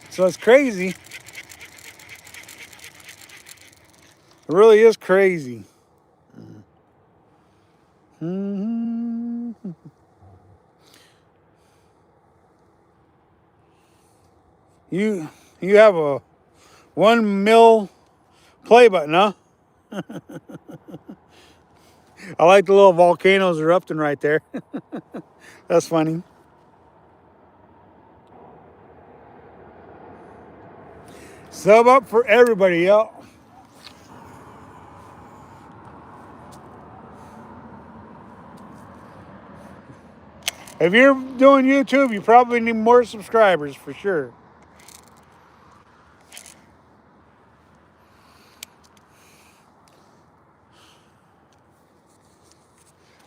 So it's crazy. It really is crazy. Mm-hmm. You have a 1 mil play button, huh? I like the little volcanoes erupting right there. That's funny. Sub up for everybody, yo. If you're doing YouTube, you probably need more subscribers for sure.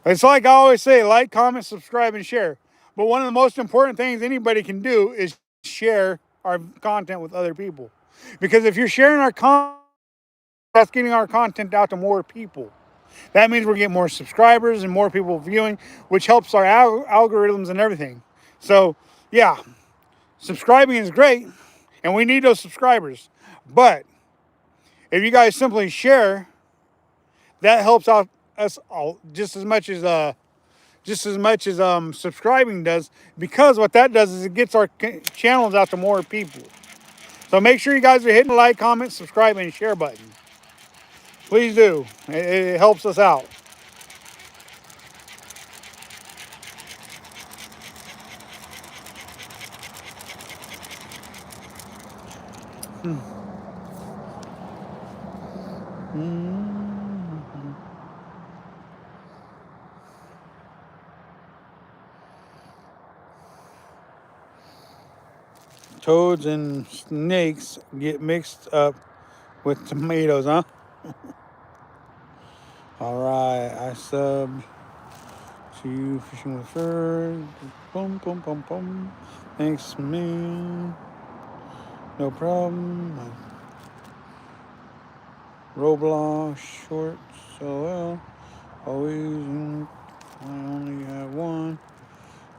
It's like I always say, like, comment, subscribe, and share. But one of the most important things anybody can do is share our content with other people. Because if you're sharing our content, that's getting our content out to more people. That means we're getting more subscribers and more people viewing, which helps our algorithms and everything. So, yeah, subscribing is great, and we need those subscribers. But if you guys simply share, that helps out us all just as much as subscribing does. Because what that does is it gets our channels out to more people. So make sure you guys are hitting the like, comment, subscribe, and share button. Please do. It helps us out. Toads and snakes get mixed up with tomatoes, huh? Alright, I sub to you fishing with fur. Boom, boom, boom, boom. Thanks, man. No problem. Roblox shorts. LOL. Always. I only have one.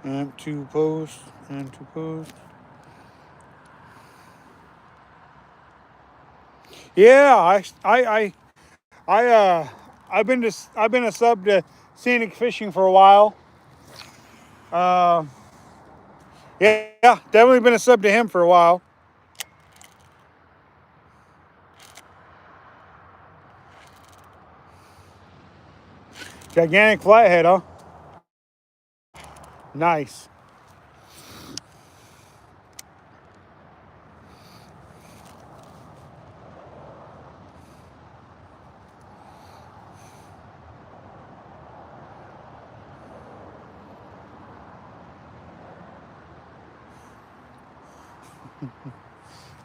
And two posts. And two posts. Yeah, I I've been a sub to Scenic Fishing for a while. Uh, yeah, definitely been a sub to him for a while. Gigantic flathead, huh? Nice.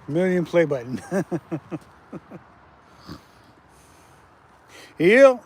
Million play button. Yep.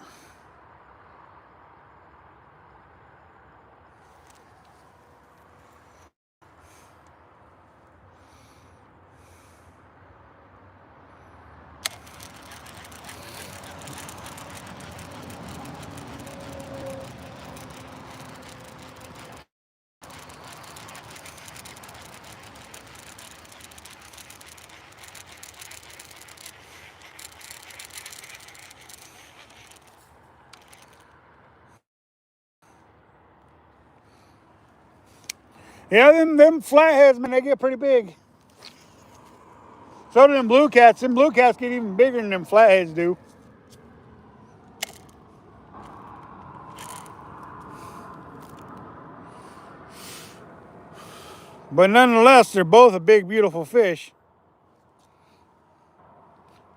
Yeah, them flatheads, man, they get pretty big. So do them blue cats. Them blue cats get even bigger than them flatheads do. But nonetheless, they're both a big, beautiful fish.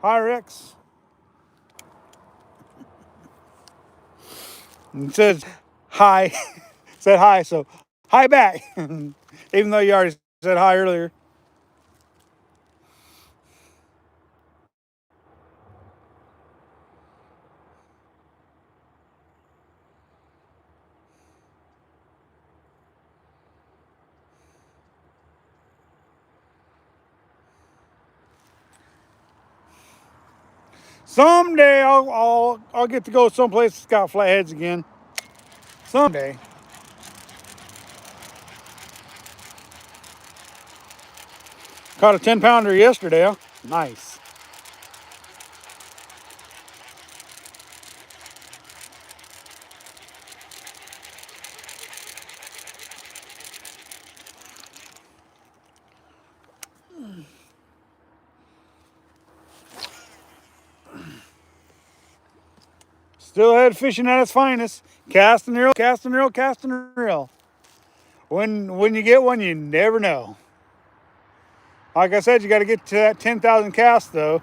Hi, Rex. It says hi. Said hi, so hi back. Even though you already said hi earlier. Someday I'll get to go someplace that's got flatheads again. Someday. Caught a 10-pounder yesterday, huh? Nice. Steelhead fishing at its finest. Cast and reel, cast and reel, cast and reel. When you get one, you never know. Like I said, you got to get to that 10,000 cast though.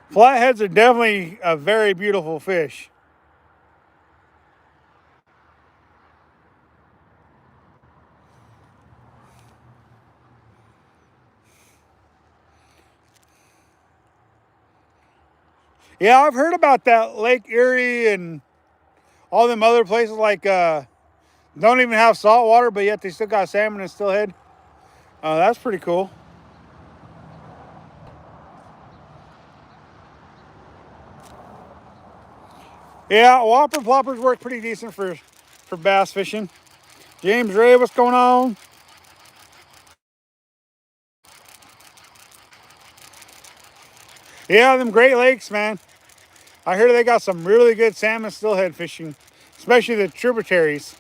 Flatheads are definitely a very beautiful fish. Yeah, I've heard about that Lake Erie and all them other places like don't even have salt water, but yet they still got salmon and Steelhead. That's pretty cool. Yeah, whopper ploppers work pretty decent for bass fishing. James Ray, what's going on? Yeah, them Great Lakes, man. I hear they got some really good salmon Steelhead fishing, especially the tributaries.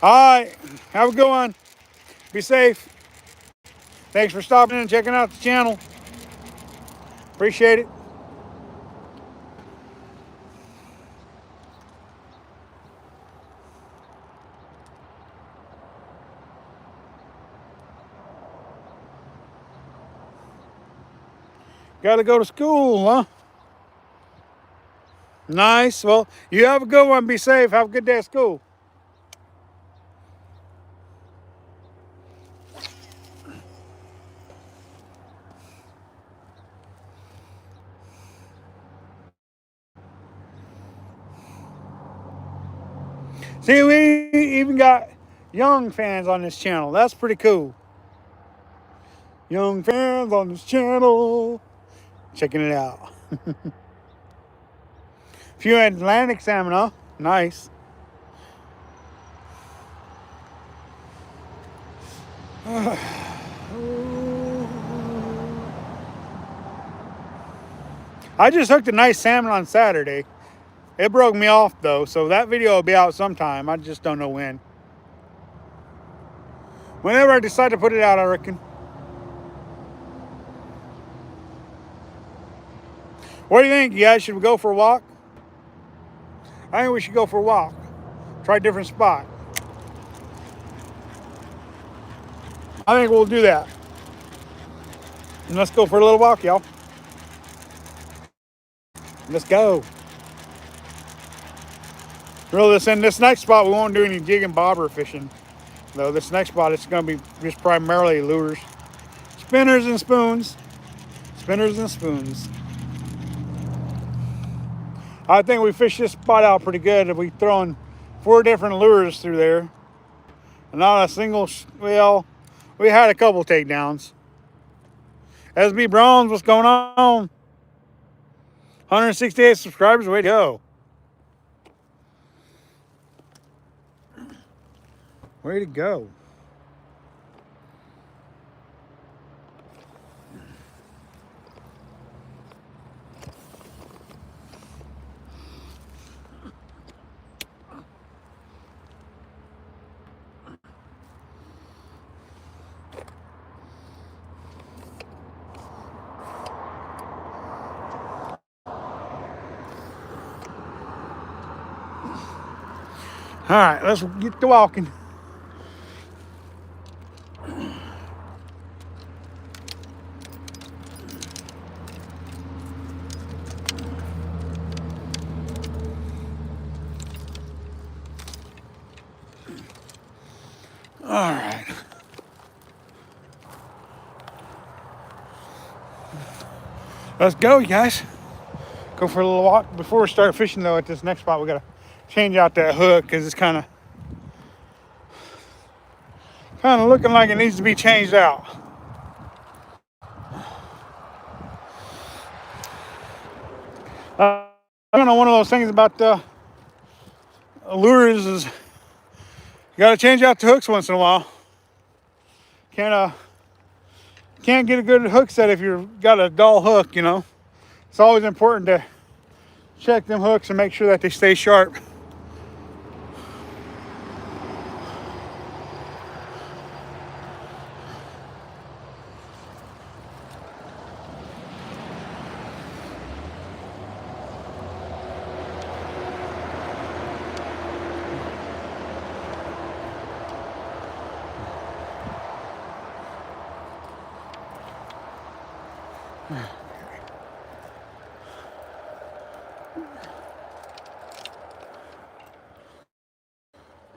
All right, have a good one. Be safe. Thanks for stopping in and checking out the channel. Appreciate it. Got to go to school, huh? Nice. Well, you have a good one. Be safe. Have a good day at school. See, we even got young fans on this channel. That's pretty cool. Young fans on this channel. Checking it out. Few Atlantic salmon, huh? Nice. I just hooked a nice salmon on Saturday. It broke me off though, so that video will be out sometime. I just don't know when. Whenever I decide to put it out, I reckon. What do you think? You guys should we go for a walk? I think we should go for a walk. Try a different spot. I think we'll do that. And let's go for a little walk, y'all. Let's go. Really, this next spot, we won't do any jig and bobber fishing. Though this next spot, it's going to be just primarily lures. Spinners and spoons. Spinners and spoons. I think we fished this spot out pretty good. If we throwing 4 different lures through there. And not a single, well, we had a couple takedowns. SB Bronze, what's going on? 168 subscribers, way to go. Way to go. All right, let's get to walking. All right. Let's go, you guys. Go for a little walk. Before we start fishing, though, at this next spot, we got to change out that hook because it's kind of looking like it needs to be changed out. I don't know, one of those things about lures is you got to change out the hooks once in a while. Can't get a good hook set if you've got a dull hook, you know. It's always important to check them hooks and make sure that they stay sharp.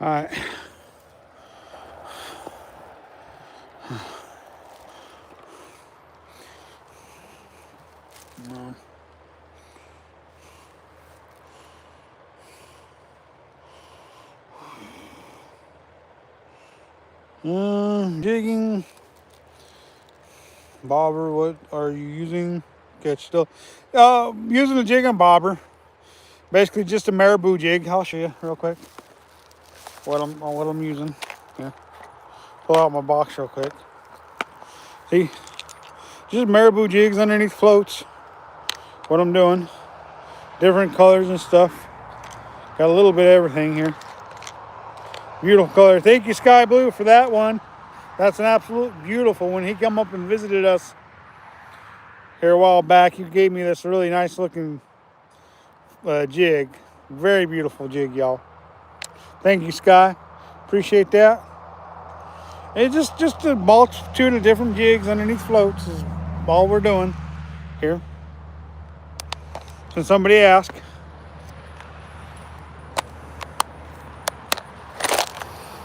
All right. Jigging. Bobber, what are you using? Catch still. Using a jig and bobber. Basically just a marabou jig. I'll show you real quick what I'm using. Yeah. Pull out my box real quick. See? Just marabou jigs underneath floats. What I'm doing. Different colors and stuff. Got a little bit of everything here. Beautiful color. Thank you, Sky Blue, for that one. That's an absolute beautiful. When he come up and visited us here a while back, he gave me this really nice looking jig. Very beautiful jig, y'all. Thank you, Sky. Appreciate that. It's just a multitude of different jigs underneath floats is all we're doing here. Since somebody asked.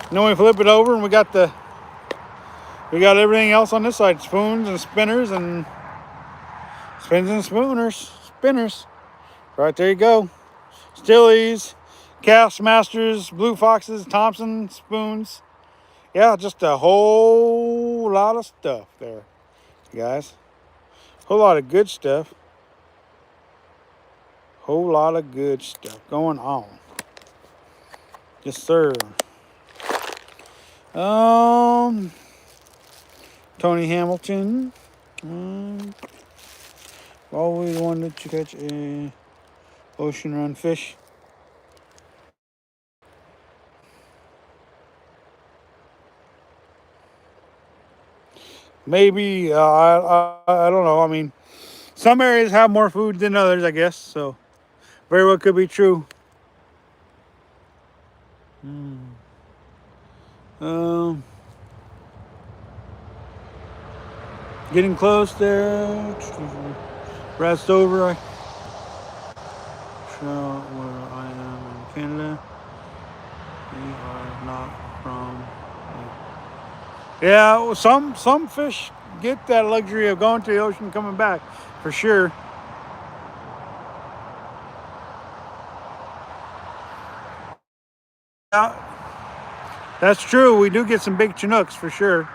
And then we flip it over and we got everything else on this side. Spoons and spinners and spins and spinners. Right there you go. Stillies, Castmasters, Blue Foxes, Thompson spoons. Yeah, just a whole lot of stuff there, guys. Whole lot of good stuff. Whole lot of good stuff going on. Yes, sir. Tony Hamilton. Always wanted to catch a ocean run fish. Maybe I don't know. I mean, some areas have more food than others, I guess. So very well could be true. Getting close there. Rest over. Where I am in Canada. We are not from. Yeah, well, some fish get that luxury of going to the ocean and coming back, for sure. Yeah, that's true. We do get some big Chinooks for sure.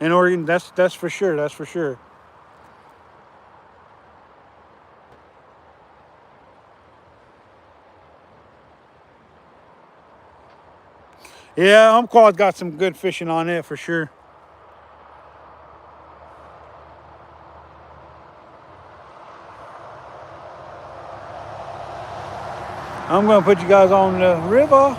In Oregon, that's for sure. That's for sure. Yeah, Umpqua's got some good fishing on it for sure. I'm gonna put you guys on the river.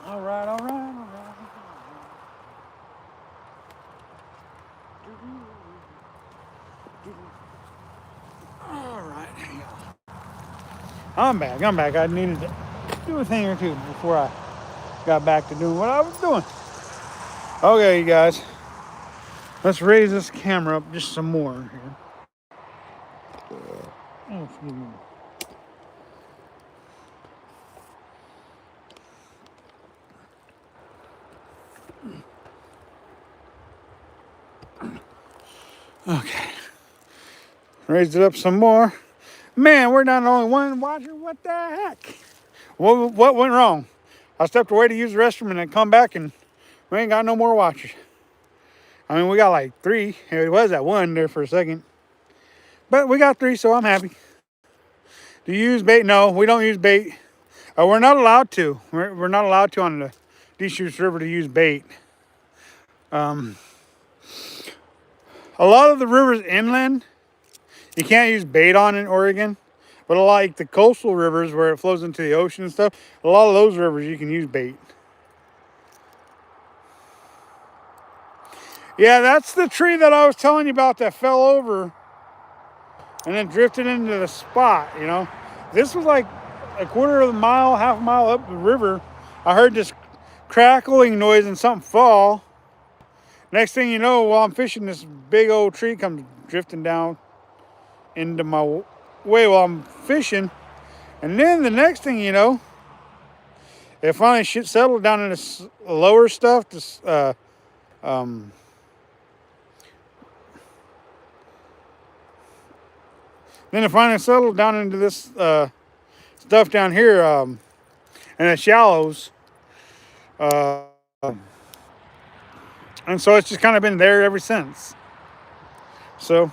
All right, all right, all right. All right. I'm back. I'm back. I needed to do a thing or two before I got back to doing what I was doing. Okay, you guys. Let's raise this camera up just some more here. Oh, excuse me. Okay. Raised it up some more. Man, we're not the only one watching. What the heck? What went wrong? I stepped away to use the restroom and then come back and we ain't got no more watchers. I mean, we got like 3. It was at 1 there for a second. But we got 3, so I'm happy. Do you use bait? No, we don't use bait. We're not allowed to. We're not allowed to on the Deschutes River to use bait. A lot of the rivers inland, you can't use bait on in Oregon. But like the coastal rivers where it flows into the ocean and stuff, a lot of those rivers you can use bait. Yeah, that's the tree that I was telling you about that fell over and then drifted into the spot, you know. This was like a quarter of a mile, half a mile up the river. I heard this crackling noise and something fall. Next thing you know, while I'm fishing, this big old tree comes drifting down into my way while I'm fishing. And then the next thing you know, it finally settled down in this lower stuff. This, then it finally settled down into this stuff down here, and the shallows. Uh, and so it's just kind of been there ever since. So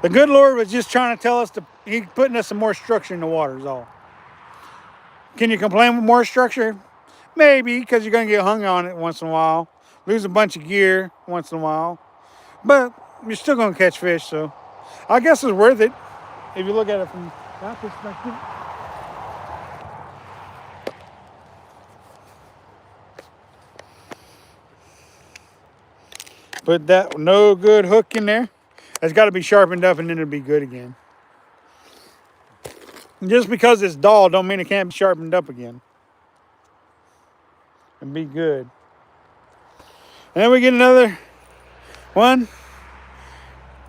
the good Lord was just trying to tell us He's putting us some more structure in the water is all. Can you complain with more structure? Maybe, because you're going to get hung on it once in a while. Lose a bunch of gear once in a while. But you're still going to catch fish, so I guess it's worth it if you look at it from that perspective. Put that no good hook in there. It's got to be sharpened up and then it'll be good again. Just because it's dull don't mean it can't be sharpened up again and be good. And then we get another one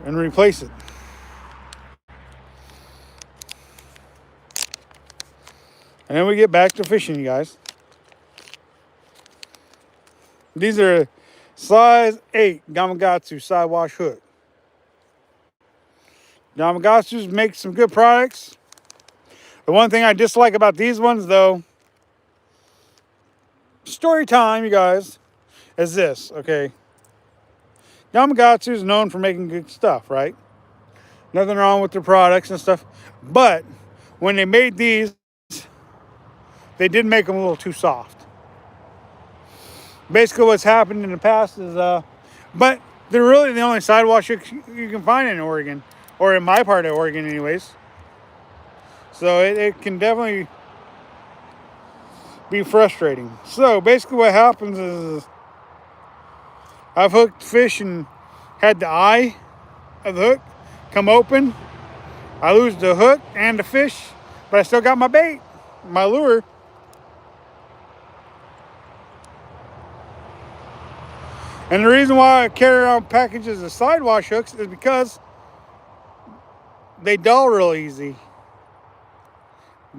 and replace it. And then we get back to fishing, you guys. These are size 8 Gamakatsu side wash hook. Gamakatsu's make some good products. The one thing I dislike about these ones, though, story time, you guys, is this, okay? Gamakatsu is known for making good stuff, right? Nothing wrong with their products and stuff. But when they made these, they did make them a little too soft. Basically what's happened in the past is, but they're really the only side wash you can find in Oregon, or in my part of Oregon anyways. So it can definitely be frustrating. So basically what happens is I've hooked fish and had the eye of the hook come open. I lose the hook and the fish, but I still got my bait, my lure. And the reason why I carry around packages of side wash hooks is because they dull real easy.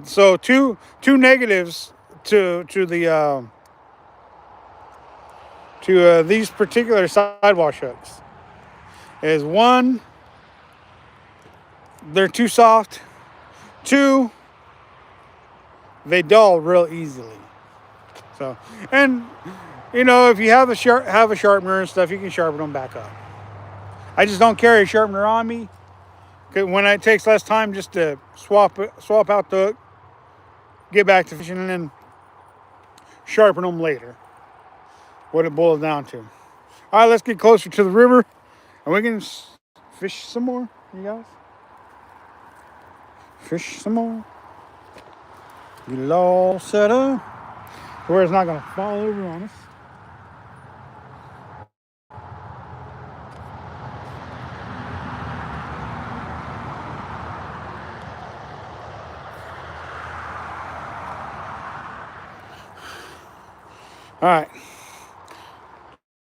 So two negatives to these particular side wash hooks is, one, they're too soft. Two, they dull real easily. So, and you know, if you have a sharpener and stuff, you can sharpen them back up. I just don't carry a sharpener on me, because when it takes less time just to swap out the hook, get back to fishing, and then sharpen them later. What it boils down to. All right, let's get closer to the river, and we can fish some more, you guys. Fish some more. Get it all set up where it's not going to fall over on us. All right.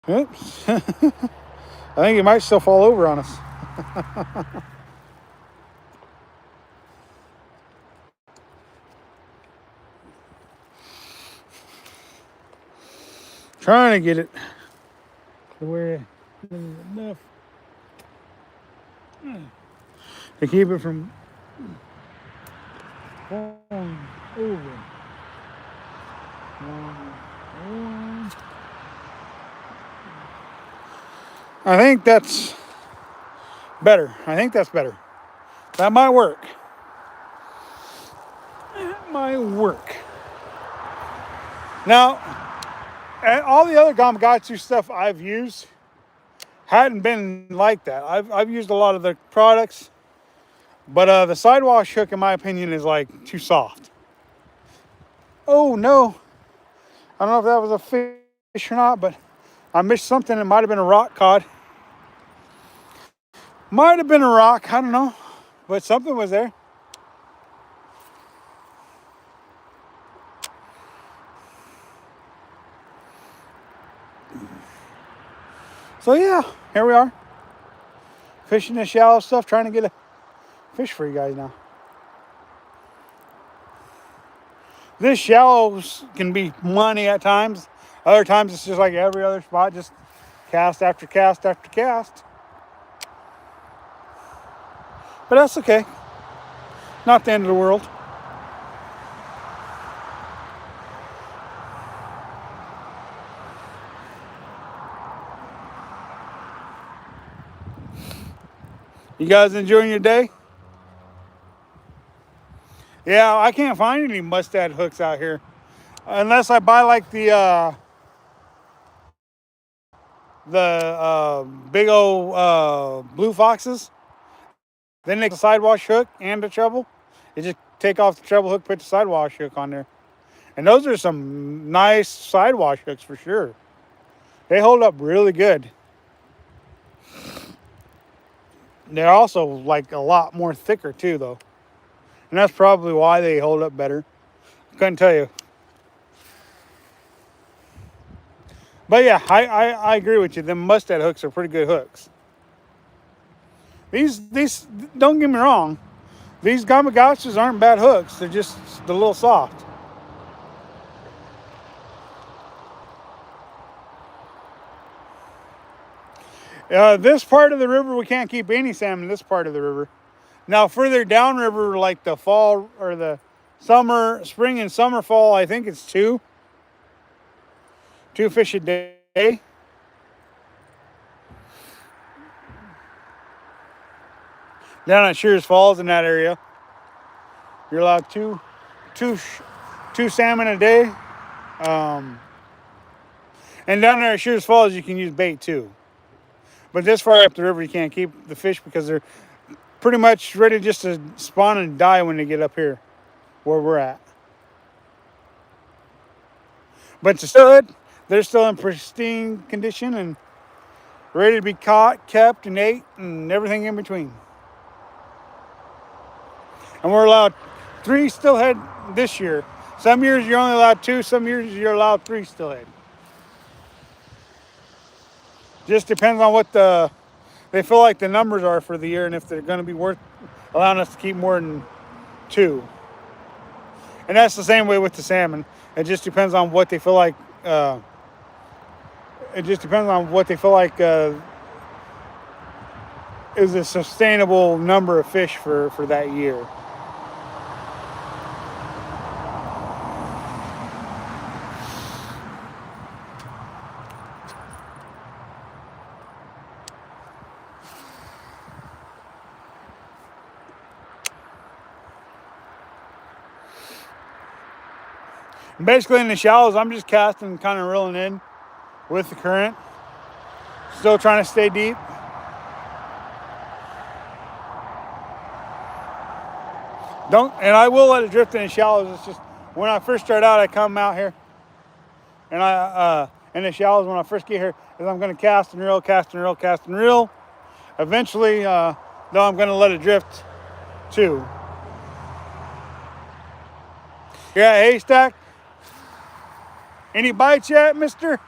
Oops. I think it might still fall over on us. Trying to get it to where there's enough to keep it from falling over. I think that's better. That might work. It might work. Now, all the other Gamakatsu stuff I've used hadn't been like that. I've used a lot of the products. But the sidewash hook, in my opinion, is like too soft. Oh no, I don't know if that was a fish or not, but I missed something. It might have been a rock cod. Might have been a rock, I don't know, but something was there. So yeah, here we are, fishing the shallow stuff, trying to get a fish for you guys now. This shallows can be money at times. Other times it's just like every other spot, just cast after cast after cast. But that's okay. Not the end of the world. You guys enjoying your day? Yeah, I can't find any mustad hooks out here. Unless I buy like the big old blue foxes. Then they make a sidewash hook and a treble. You just take off the treble hook, put the sidewash hook on there. And those are some nice sidewash hooks for sure. They hold up really good. They're also like a lot more thicker too though. And that's probably why they hold up better. Couldn't tell you. But yeah, I agree with you. Them mustad hooks are pretty good hooks. These don't get me wrong. These Gamagotchas aren't bad hooks. They're just a little soft. This part of the river, we can't keep any salmon in this part of the river. Now, further downriver, like the fall or the summer, spring and summer, fall, I think it's two fish a day. Down at Shears Falls in that area, you're allowed two salmon a day. And down there at Shears Falls, you can use bait too. But this far up the river, you can't keep the fish because they're pretty much ready just to spawn and die when they get up here where we're at. But the steelhead, they're still in pristine condition and ready to be caught, kept, and ate, and everything in between. And we're allowed 3 steelhead this year. Some years you're only allowed 2, some years you're allowed 3 steelhead. Just depends on what they feel like the numbers are for the year and if they're going to be worth allowing us to keep more than 2. And that's the same way with the salmon. It just depends on what they feel like. Is a sustainable number of fish for that year. Basically in the shallows, I'm just casting, kind of reeling in with the current. Still trying to stay deep. And I will let it drift in the shallows. It's just when I first start out, I come out here, and in the shallows when I first get here, is I'm going to cast and reel, cast and reel, cast and reel. Eventually, though, I'm going to let it drift too. Yeah, haystack. Any bites yet, mister?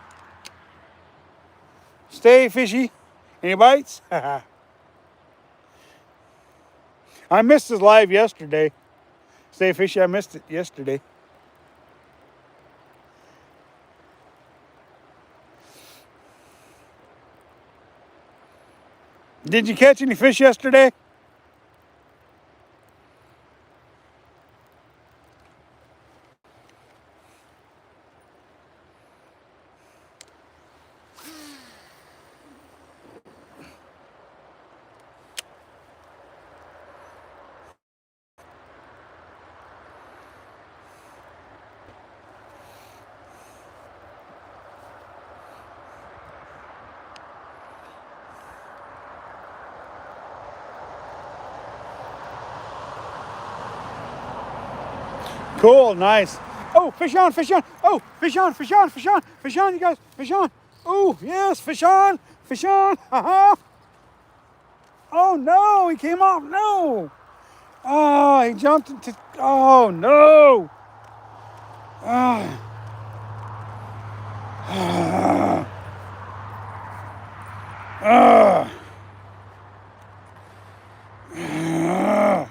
Stay fishy. Any bites? I missed his live yesterday. Stay fishy, I missed it yesterday. Did you catch any fish yesterday? Cool, nice. Oh, fish on, fish on. Oh, fish on, fish on, fish on, fish on, you guys, fish on. Oh, yes, fish on, fish on. Uh-huh. Oh, no, he came off. No. Oh, he jumped into, oh, no. Ah. Ah. Ah. Ah. Ah.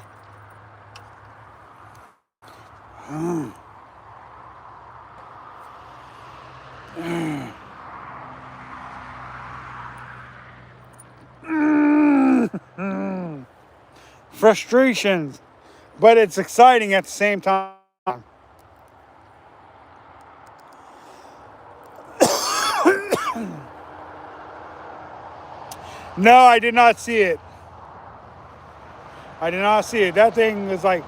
Frustrations, but it's exciting at the same time. No, I did not see it. I did not see it. That thing was like